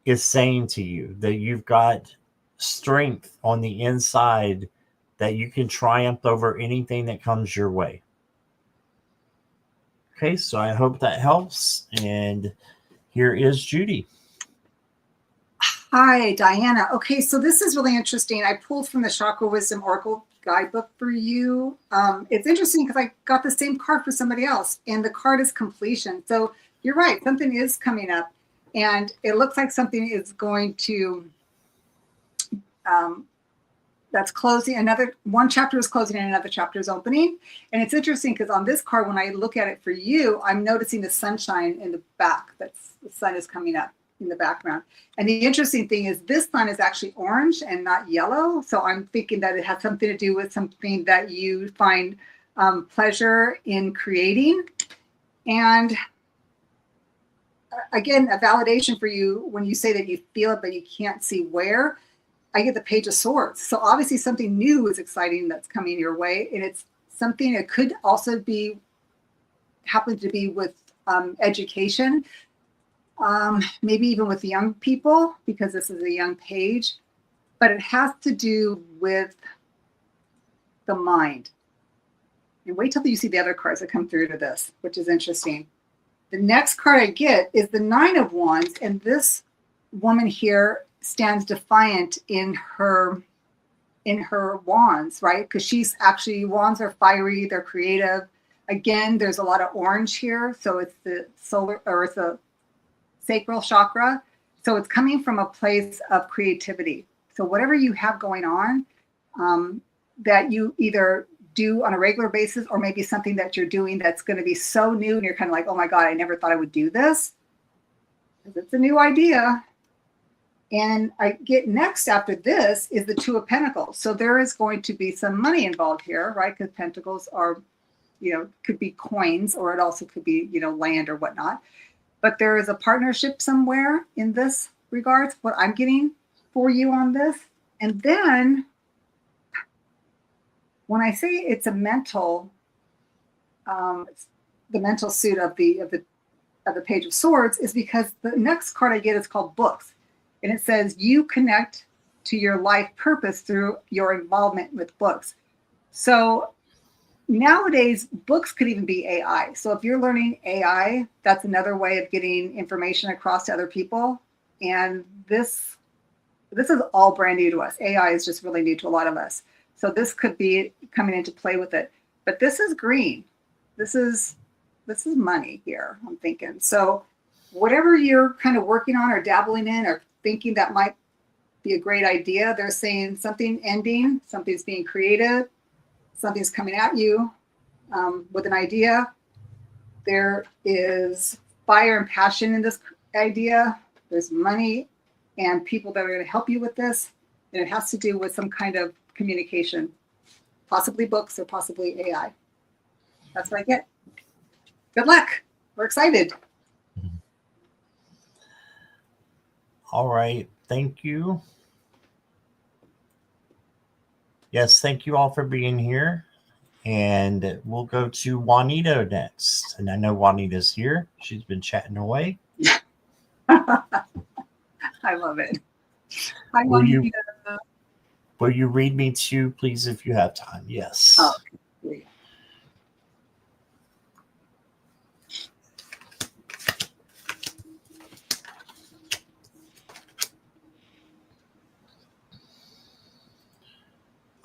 is saying to you, that you've got strength on the inside, that you can triumph over anything that comes your way. Okay, so I hope that helps. And here is Judy. Hi, Diana. Okay, so this is really interesting. I pulled from the Chakra Wisdom Oracle guidebook for you. It's interesting because I got the same card for somebody else, and the card is completion. So you're right, something is coming up, and it looks like something is going to that's closing. One chapter is closing and another chapter is opening. And it's interesting because on this card, when I look at it for you, I'm noticing the sunshine in the back. The sun is coming up in the background. And the interesting thing is this sun is actually orange and not yellow. So I'm thinking that it has something to do with something that you find pleasure in creating. And again, a validation for you when you say that you feel it, but you can't see where. I get the Page of Swords. So obviously something new is exciting that's coming your way. And it's something that could also be, happen to be with education, maybe even with young people, because this is a young page, but it has to do with the mind. And wait till you see the other cards that come through to this, which is interesting. The next card I get is the Nine of Wands. And this woman here stands defiant in her wands, right? Because she's actually, wands are fiery, they're creative. Again, there's a lot of orange here. So it's the solar, or it's a sacral chakra. So it's coming from a place of creativity. So whatever you have going on, that you either do on a regular basis, or maybe something that you're doing that's going to be so new and you're kind of like, oh my God, I never thought I would do this. Because it's a new idea. And I get next after this is the Two of Pentacles. So there is going to be some money involved here, right? Because pentacles are, could be coins, or it also could be, land or whatnot. But there is a partnership somewhere in this regards, what I'm getting for you on this. And then when I say it's a mental, the mental suit of the Page of Swords, is because the next card I get is called Books. And it says, you connect to your life purpose through your involvement with books. So nowadays, books could even be AI. So if you're learning AI, that's another way of getting information across to other people. And this is all brand new to us. AI is just really new to a lot of us. So this could be coming into play with it. But this is green. This is money here, I'm thinking. So whatever you're kind of working on or dabbling in or thinking that might be a great idea, they're saying something ending, something's being created, something's coming at you with an idea. There is fire and passion in this idea. There's money and people that are going to help you with this. And it has to do with some kind of communication, possibly books or possibly AI. That's what I get. Good luck. We're excited. All right. Thank you. Yes, thank you all for being here. And we'll go to Juanita next. And I know Juanita's here. She's been chatting away. I love it. Hi, Juanita. Will you read me too, please, if you have time? Yes. Oh, okay.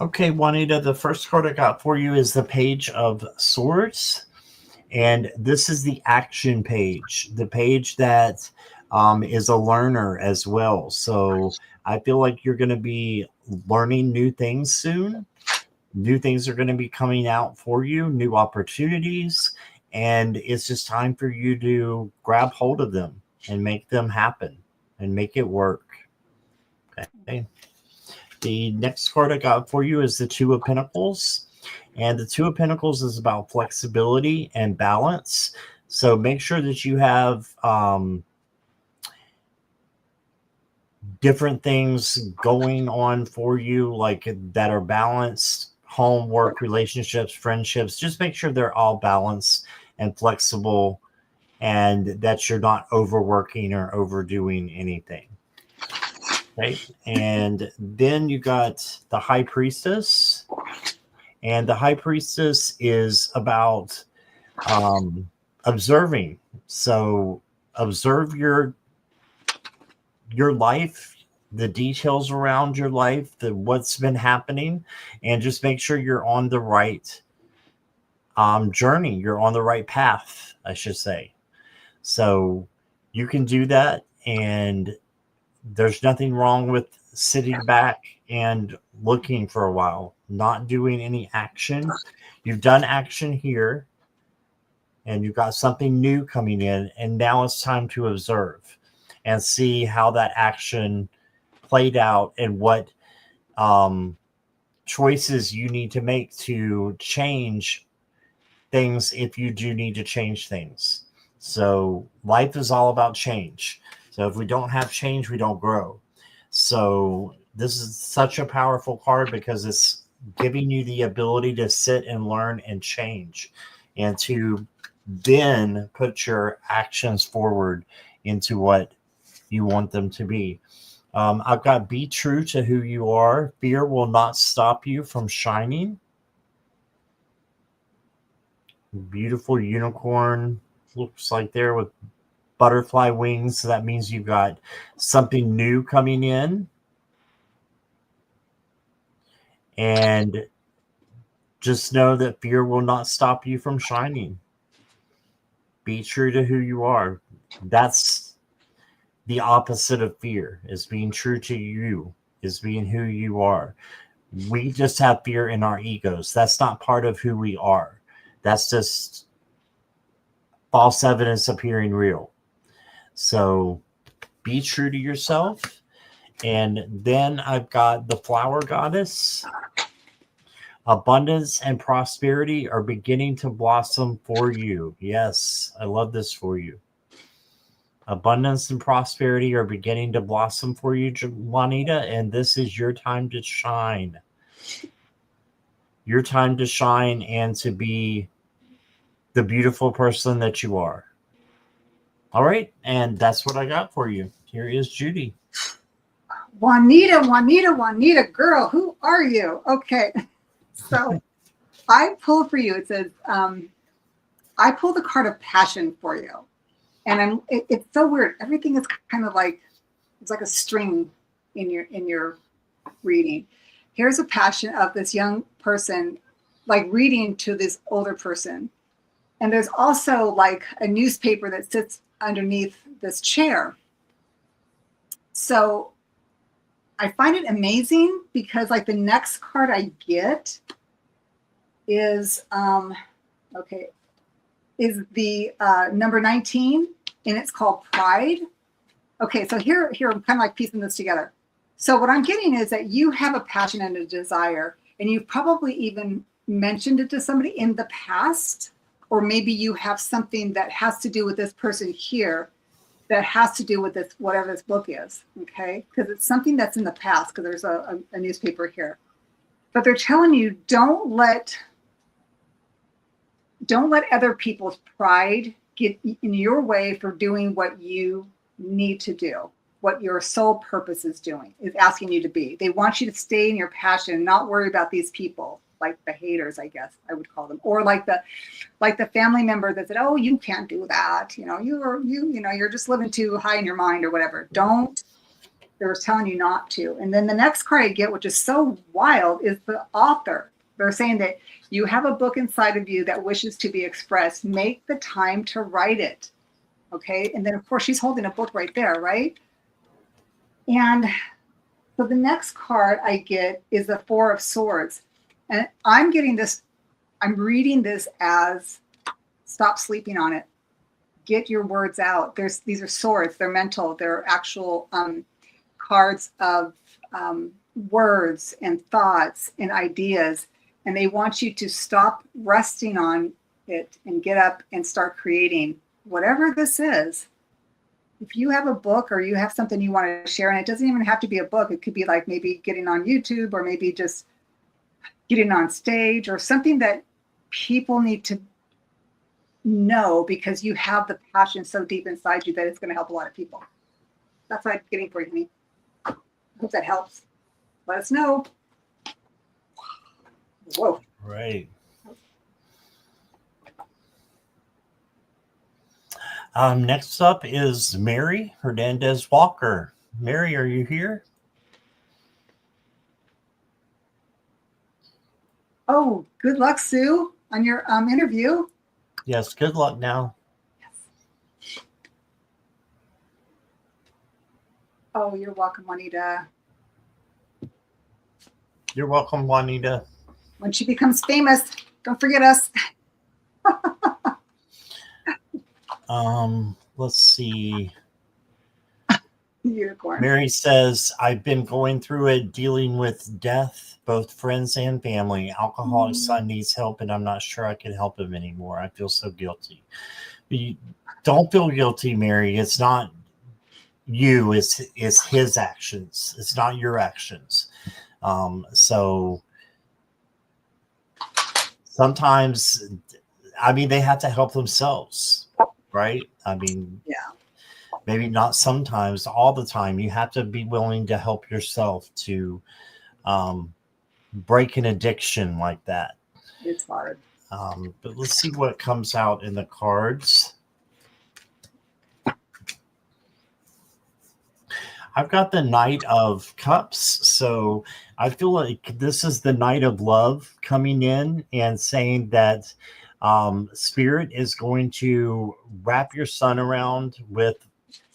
Okay, Juanita, the first card I got for you is the Page of Swords. And this is the action page, the page that is a learner as well. So I feel like you're going to be learning new things soon. New things are going to be coming out for you, new opportunities, and it's just time for you to grab hold of them and make them happen and make it work. Okay. The next card I got for you is the Two of Pentacles. And the Two of Pentacles is about flexibility and balance. So make sure that you have different things going on for you, like that are balanced: home, work, relationships, friendships. Just make sure they're all balanced and flexible, and that you're not overworking or overdoing anything. Okay. And then you got the High Priestess. And the High Priestess is about observing. So observe your life, the details around your life, what's been happening, and just make sure you're on the right journey. You're on the right path, I should say. So you can do that, and there's nothing wrong with sitting back and looking for a while, not doing any action. You've done action here, and you've got something new coming in, and now it's time to observe and see how that action played out and what choices you need to make to change things if you do need to change things. So life is all about change. So if we don't have change, we don't grow. So this is such a powerful card because it's giving you the ability to sit and learn and change, and to then put your actions forward into what you want them to be. I've got be true to who you are. Fear will not stop you from shining. Beautiful unicorn looks like there with butterfly wings. So that means you've got something new coming in. And just know that fear will not stop you from shining. Be true to who you are. That's the opposite of fear, is being true to you, is being who you are. We just have fear in our egos. That's not part of who we are. That's just false evidence appearing real. So be true to yourself. And then I've got the Flower Goddess. Abundance and prosperity are beginning to blossom for you. Yes, I love this for you. Abundance and prosperity are beginning to blossom for you, Juanita, and this is your time to shine. Your time to shine and to be the beautiful person that you are. All right, and that's what I got for you. Here is Judy. Juanita, girl, who are you? Okay, so I pulled for you. It says, I pulled the card of passion for you. And it's so weird. Everything is kind of like, it's like a string in your reading. Here's a passion of this young person, like reading to this older person. And there's also like a newspaper that sits underneath this chair. So I find it amazing because like the next card I get is, is the number 19, and it's called Pride. Okay, so here I'm kind of like piecing this together. So what I'm getting is that you have a passion and a desire, and you've probably even mentioned it to somebody in the past, or maybe you have something that has to do with this person here that has to do with this, whatever this book is, okay? Because it's something that's in the past, because there's a newspaper here. But they're telling you, don't let other people's pride get in your way for doing what you need to do, what your soul purpose is doing, is asking you to be. They want you to stay in your passion, not worry about these people, like the haters, I guess I would call them, or like the family member that said, "Oh, you can't do that. You're just living too high in your mind," or whatever. Don't. They're telling you not to. And then the next card I get, which is so wild, is the author. They're saying that you have a book inside of you that wishes to be expressed. Make the time to write it. Okay. And then, of course, she's holding a book right there, right? And So the next card I get is the Four of Swords. And I'm getting this, I'm reading this as stop sleeping on it. Get your words out. These are swords. They're mental. They're actual cards of words and thoughts and ideas. And they want you to stop resting on it and get up and start creating whatever this is. If you have a book or you have something you want to share, and it doesn't even have to be a book, it could be like maybe getting on YouTube or maybe just getting on stage or something that people need to know because you have the passion so deep inside you that it's going to help a lot of people. That's what I'm getting for you, honey. I hope that helps. Let us know. Whoa. Right. Next up is Mary Hernandez Walker. Mary, are you here? Oh, good luck, Sue, on your interview. Yes, good luck now. Yes. Oh, you're welcome, Juanita. You're welcome, Juanita. When she becomes famous, don't forget us. Let's see. Unicorn. Mary says, I've been going through it, dealing with death, both friends and family. Alcoholic son needs help, and I'm not sure I can help him anymore. I feel so guilty. You don't feel guilty, Mary. It's not you, it's his actions. It's not your actions. So sometimes, I mean, they have to help themselves, right? I mean, yeah. Maybe not sometimes, all the time. You have to be willing to help yourself to break an addiction like that. It's hard. But let's see what comes out in the cards. I've got the Knight of Cups. So I feel like this is the Knight of Love coming in and saying that Spirit is going to wrap your son around with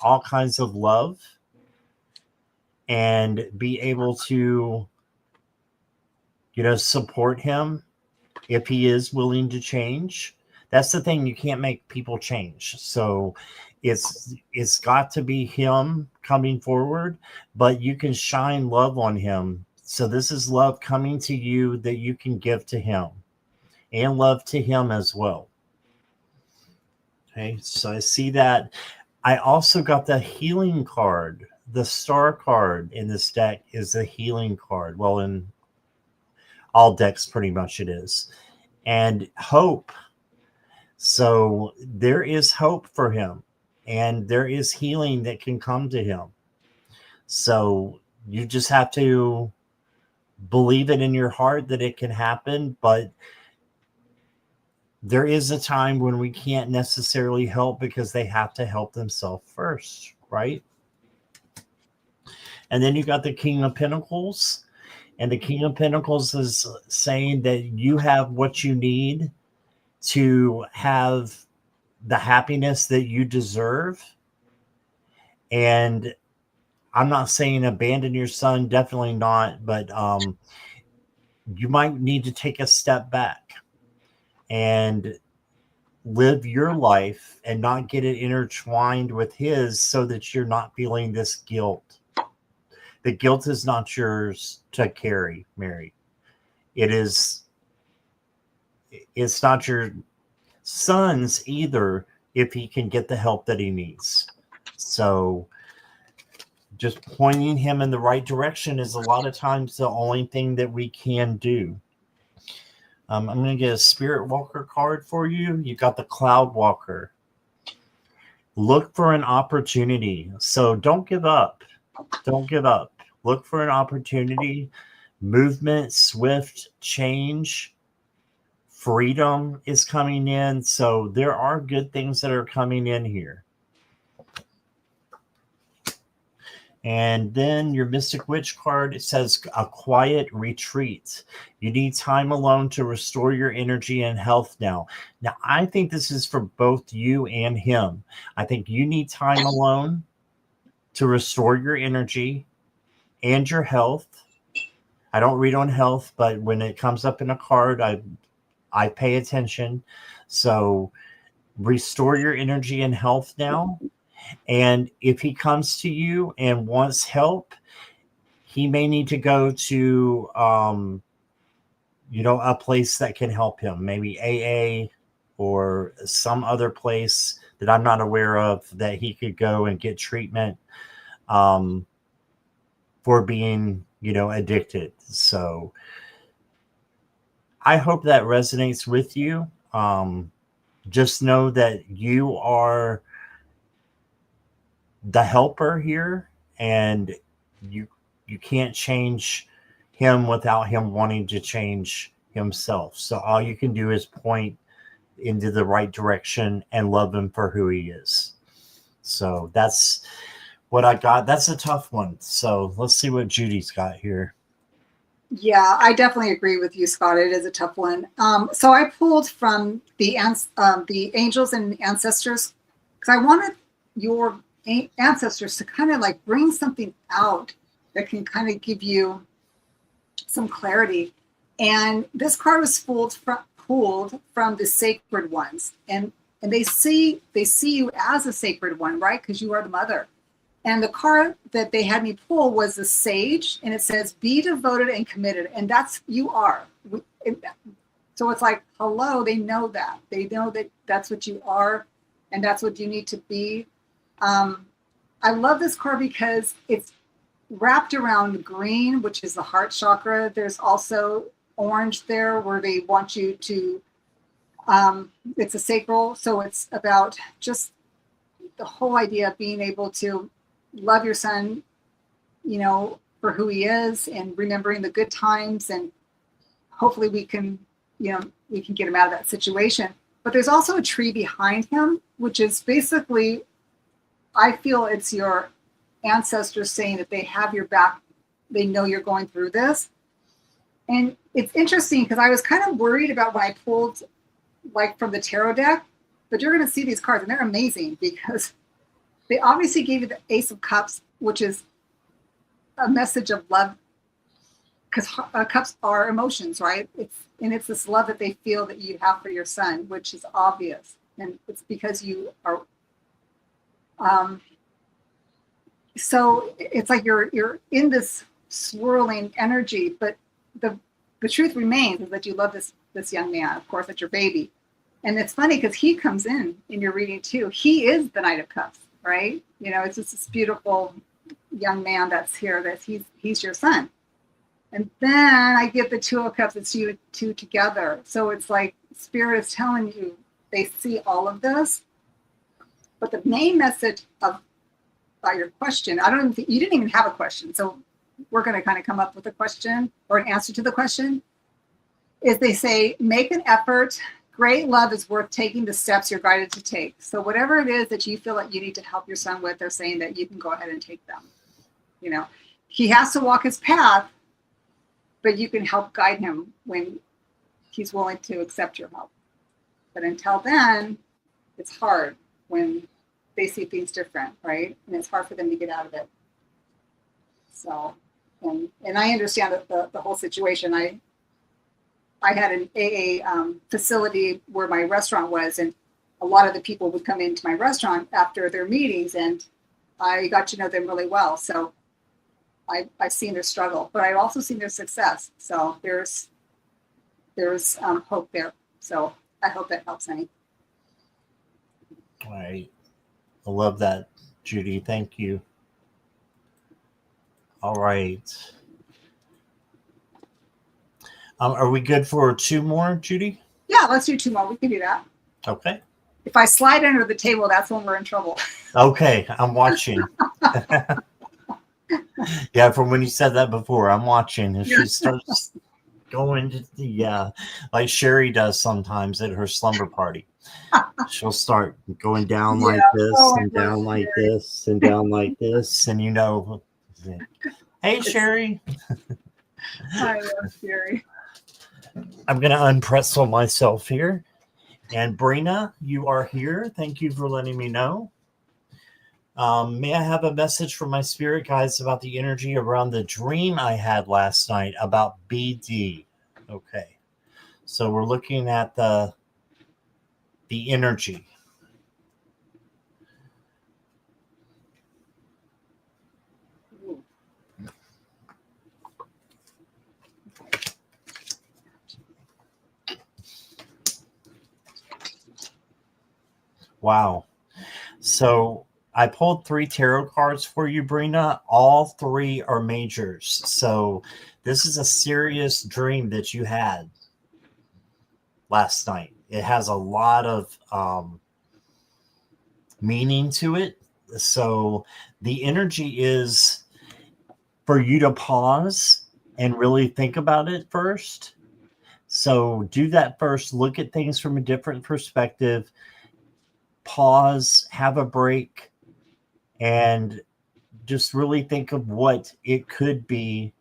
all kinds of love and be able to, support him if he is willing to change. That's the thing. You can't make people change. So it's got to be him coming forward, but you can shine love on him. So this is love coming to you that you can give to him and love to him as well. Okay. So I see that. I also got the healing card. The star card in this deck is the healing card. Well, in all decks, pretty much it is. And hope. So there is hope for him. And there is healing that can come to him. So you just have to believe it in your heart that it can happen. But there is a time when we can't necessarily help because they have to help themselves first, right? And then you got the King of Pentacles. And the King of Pentacles is saying that you have what you need to have the happiness that you deserve. And I'm not saying abandon your son, definitely not, but you might need to take a step back and live your life and not get it intertwined with his so that you're not feeling this guilt. The guilt is not yours to carry, Mary. It's not your son's either if he can get the help that he needs. So just pointing him in the right direction is a lot of times the only thing that we can do. I'm going to get a Spirit Walker card for you. You got the Cloud Walker. Look for an opportunity. So don't give up. Don't give up. Look for an opportunity. Movement, swift change, freedom is coming in. So there are good things that are coming in here. And then your Mystic Witch card, it says a quiet retreat. You need time alone to restore your energy and health now. Now, I think this is for both you and him. I think you need time alone to restore your energy and your health. I don't read on health, but when it comes up in a card, I pay attention. So restore your energy and health now. And if he comes to you and wants help, he may need to go to, a place that can help him, maybe AA or some other place that I'm not aware of that he could go and get treatment for being, addicted. So I hope that resonates with you. Just know that you are the helper here, and you can't change him without him wanting to change himself. So all you can do is point into the right direction and love him for who he is. So that's what I got. That's a tough one. So let's see what Judy's got here. Yeah, I definitely agree with you, Scott. It is a tough one. So I pulled from the angels and ancestors because I wanted your ancestors to kind of like bring something out that can kind of give you some clarity. And this card was pulled from the sacred ones, and they see you as a sacred one, right? Because you are the mother. And the card that they had me pull was the Sage, and it says, be devoted and committed. And that's, you are. So it's like, hello, they know that. They know that that's what you are, and that's what you need to be. I love this card because it's wrapped around green, which is the heart chakra. There's also orange there where they want you to, it's a sacral. So it's about just the whole idea of being able to love your son, for who he is, and remembering the good times, and hopefully we can get him out of that situation. But there's also a tree behind him, which is basically, I feel it's your ancestors saying that they have your back. They know you're going through this. And it's interesting because I was kind of worried about when I pulled like from the tarot deck, but you're going to see these cards and they're amazing because they obviously gave you the Ace of Cups, which is a message of love, because cups are emotions, right? It's this love that they feel that you have for your son, which is obvious, and it's because you are. So it's like you're in this swirling energy, but the truth remains is that you love this young man. Of course, it's your baby, and it's funny because he comes in your reading too. He is the Knight of Cups. Right? It's just this beautiful young man that's here, that he's your son. And then I get the Two of Cups, it's you two together. So it's like Spirit is telling you they see all of this. But the main message by your question, I don't even think you didn't even have a question. So we're going to kind of come up with a question or an answer to the question. Is they say, make an effort. Great love is worth taking the steps you're guided to take. So whatever it is that you feel like you need to help your son with, they're saying that you can go ahead and take them. He has to walk his path, but you can help guide him when he's willing to accept your help. But until then, it's hard when they see things different, right? And it's hard for them to get out of it. So, and I understand the whole situation. I had an AA facility where my restaurant was, and a lot of the people would come into my restaurant after their meetings, and I got to know them really well. So I've seen their struggle, but I've also seen their success. So there's hope there. So I hope that helps, honey. All right. I love that, Judy. Thank you. All right. Are we good for two more, Judy? Yeah, let's do two more. We can do that. Okay. If I slide under the table, that's when we're in trouble. Okay, I'm watching. Yeah, from when you said that before, I'm watching. If she starts going to the, like Sherry does sometimes at her slumber party, she'll start going down like this and down like this and down like this. And hey, Sherry. I love Sherry. I'm going to unpretzel myself here. And Brina, you are here. Thank you for letting me know. May I have a message from my spirit guides about the energy around the dream I had last night about BD? Okay. So we're looking at the energy. Wow. So I pulled 3 tarot cards for you, Brina. All 3 are majors. So this is a serious dream that you had last night. It has a lot of meaning to it. So the energy is for you to pause and really think about it first. So do that first. Look at things from a different perspective. Pause, have a break, and just really think of what it could be.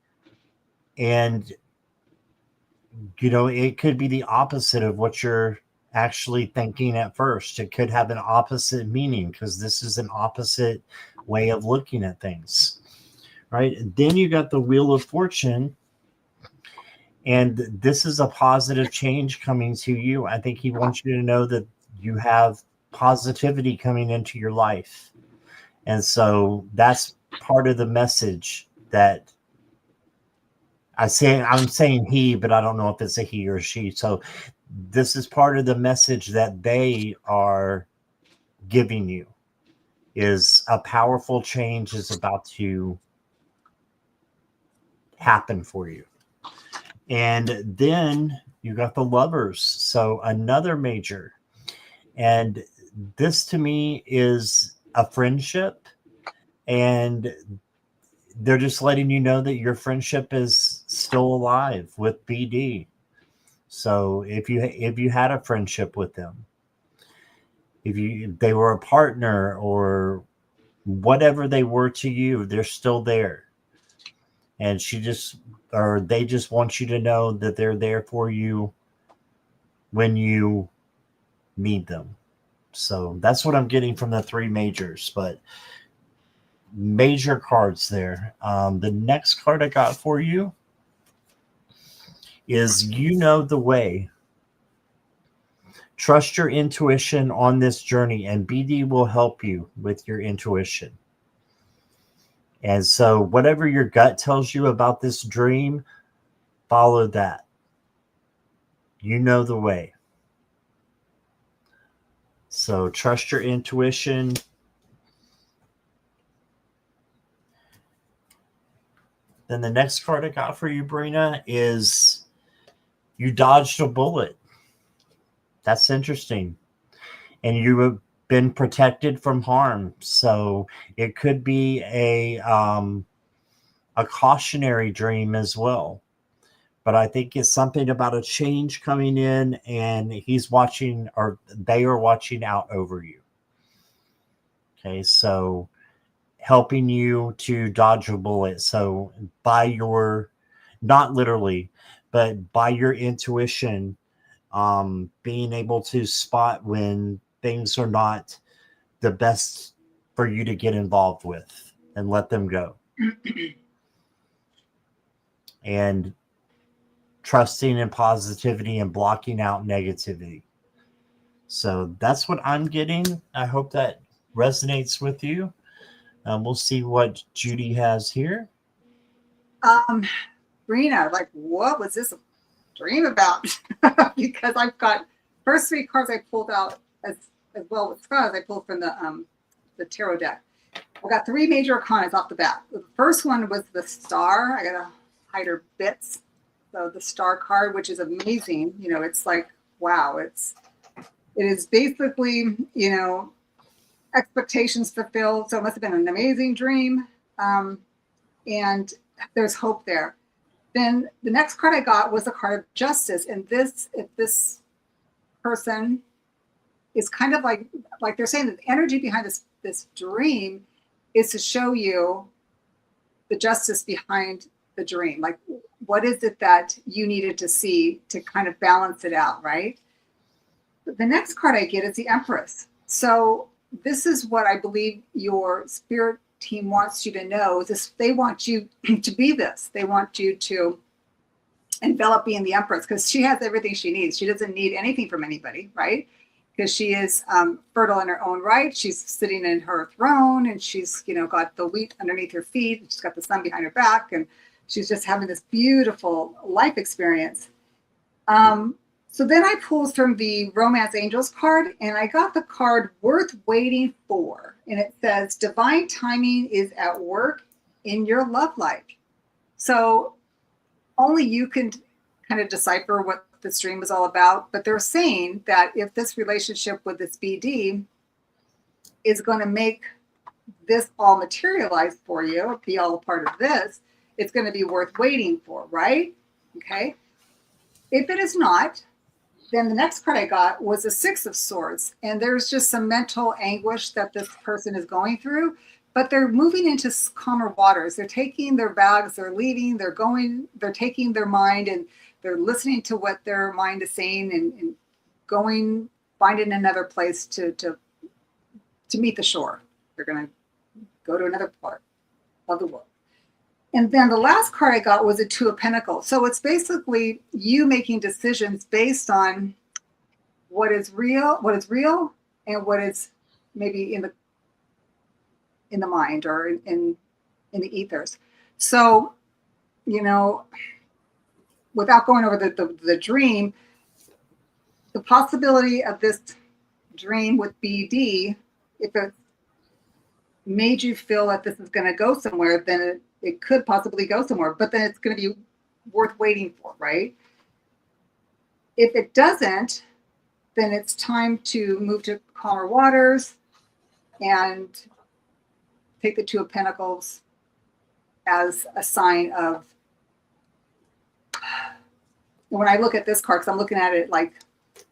And, it could be the opposite of what you're actually thinking at first. It could have an opposite meaning because this is an opposite way of looking at things. Right. And then you got the Wheel of Fortune. And this is a positive change coming to you. I think he wants you to know that you have positivity coming into your life. And so that's part of the message that I'm saying he, but I don't know if it's a he or she. So this is part of the message that they are giving you is a powerful change is about to happen for you. And then you got the Lovers. So another major. And this to me is a friendship. And they're just letting you know that your friendship is still alive with BD. So if you had a friendship with them, if they were a partner or whatever they were to you, they're still there. And they just want you to know that they're there for you when you need them. So that's what I'm getting from the 3 majors, but major cards there. The next card I got for you is You Know the Way. Trust your intuition on this journey, and BD will help you with your intuition. And so whatever your gut tells you about this dream, follow that. You know the way. So trust your intuition. Then the next card I got for you, Brina, is You Dodged a Bullet. That's interesting. And you have been protected from harm. So it could be a cautionary dream as well. But I think it's something about a change coming in, and he's watching, or they are watching out over you. Okay, so helping you to dodge a bullet. So by your, not literally, but by your intuition, being able to spot when things are not the best for you to get involved with and let them go. And trusting in positivity and blocking out negativity. So that's what I'm getting. I hope that resonates with you. We'll see what Judy has here. Brina, like, what was this dream about? Because I've got first 3 cards I pulled out as well as cards I pulled from the tarot deck. I got 3 major arcanas off the bat. The first one was the Star. I gotta hide her bits. So the Star card, which is amazing. It's like, wow. It is basically, expectations fulfilled. So it must have been an amazing dream. And there's hope there. Then the next card I got was the card of Justice. And if this person is kind of like they're saying that the energy behind this dream is to show you the justice behind the dream. Like, what is it that you needed to see to kind of balance it out, right? But the next card I get is the Empress. So this is what I believe your spirit team wants you to know. Is this, they want you to be this. They want you to envelop being the Empress, because she has everything she needs. She doesn't need anything from anybody, right? Because she is fertile in her own right. She's sitting in her throne, and she's, you know, got the wheat underneath her feet. She's got the sun behind her back, and she's just having this beautiful life experience. So then I pulled from the Romance Angels card, and I got the card Worth Waiting For. And it says, divine timing is at work in your love life. So only you can kind of decipher what the stream is all about. But they're saying that if this relationship with this BD is going to make this all materialize for you, be all a part of this, it's going to be worth waiting for, right? Okay. If it is not, then the next card I got was the Six of Swords. And there's just some mental anguish that this person is going through, but they're moving into calmer waters. They're taking their bags, they're leaving, they're going, they're taking their mind and they're listening to what their mind is saying and going, finding another place to meet the shore. They're going to go to another part of the world. And then the last card I got was a Two of Pentacles. So it's basically you making decisions based on what is real, and what is maybe in the mind or in the ethers. So, you know, without going over the dream, the possibility of this dream with BD, if it made you feel that this is going to go somewhere, then it could possibly go somewhere, but then it's going to be worth waiting for, right? If it doesn't, then it's time to move to calmer waters and take the Two of Pentacles as a sign of, when I look at this card, because I'm looking at it like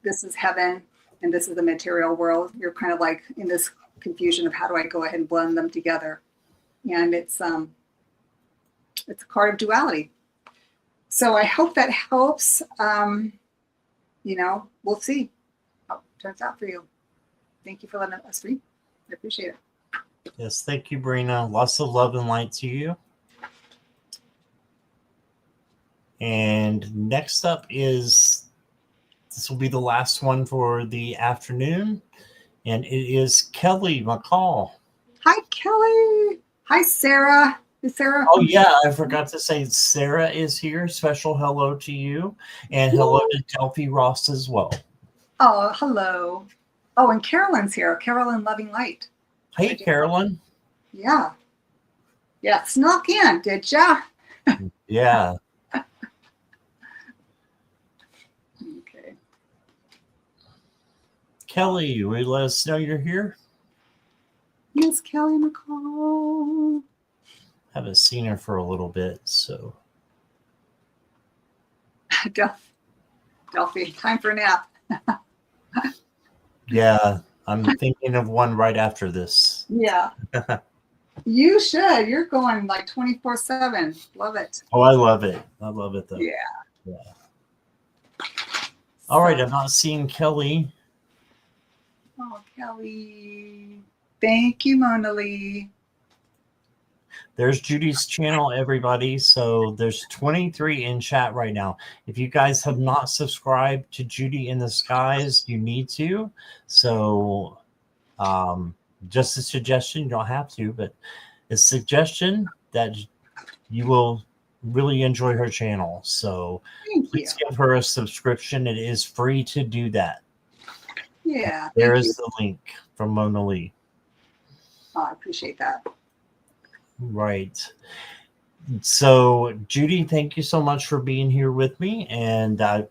this is heaven and this is the material world, you're kind of like in this confusion of how do I go ahead and blend them together. And it's a card of duality. So I hope that helps. You know, we'll see how it turns out for you. Thank you for letting us read. I appreciate it. Yes, thank you, Brina. Lots of love and light to you. And next up is, this will be the last one for the afternoon, and it is Kelly McCall. Hi, Kelly. Hi, Sarah. Is Sarah? Oh, yeah, I forgot to say Sarah is here. Special hello to you, and hello to Delphi Ross as well. Oh, hello. Oh, and Carolyn's here. Carolyn Loving Light. Hey, Carolyn. Yeah. Yeah, snuck in, did ya? Yeah. Okay. Kelly, will you let us know you're here? Yes, Kelly McCall. Haven't seen her for a little bit, so. Delphi, time for a nap. Yeah, I'm thinking of one right after this. Yeah. You should. You're going like 24/7. Love it. Oh, I love it. I love it, though. Yeah. Yeah. All right, I'm not seeing Kelly. Oh, Kelly. Thank you, Mona Lee. There's Judy's channel, everybody. So there's 23 in chat right now. If you guys have not subscribed to Judy in the Skies, you need to. So just a suggestion. You don't have to, but a suggestion that you will really enjoy her channel. So please give her a subscription. It is free to do that. Yeah. There is the link from Mona Lee. Oh, I appreciate that. Right. So, Judy, thank you so much for being here with me, and I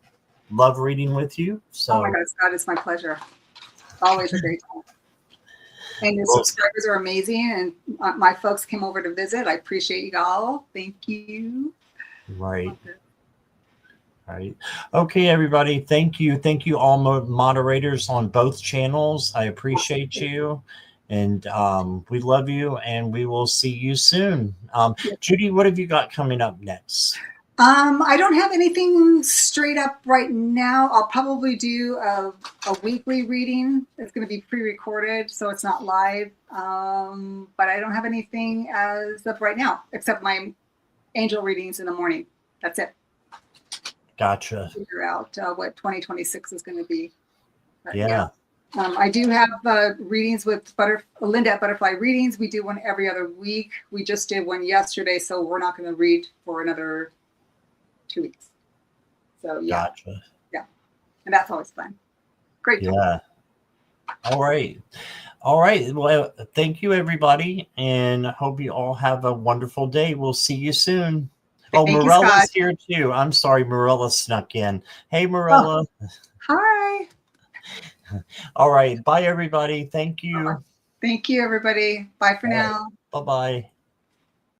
love reading with you. So, oh my God, Scott, it's my pleasure. Always a great time. And your subscribers are amazing, and my folks came over to visit. I appreciate you all. Thank you. Right. Right. Okay, everybody. Thank you. Thank you, all moderators on both channels. I appreciate you. And we love you, and we will see you soon. Judy, what have you got coming up next? I don't have anything straight up right now. I'll probably do a weekly reading. It's going to be pre-recorded, so it's not live. But I don't have anything as of right now, except my angel readings in the morning. That's it. Gotcha. Figure out what 2026 is going to be. But Yeah. I do have readings with Linda at Butterfly Readings. We do one every other week. We just did one yesterday, so we're not going to read for another 2 weeks. So yeah. Gotcha. Yeah. And that's always fun. Great. Yeah. All right. All right. Well, thank you, everybody. And I hope you all have a wonderful day. We'll see you soon. Oh, Thank you, Morella's Scott. here too. I'm sorry, Morella snuck in. Hey, Morella. Oh, hi. All right. Bye, everybody. Thank you. Thank you, everybody. Bye for now. Bye-bye.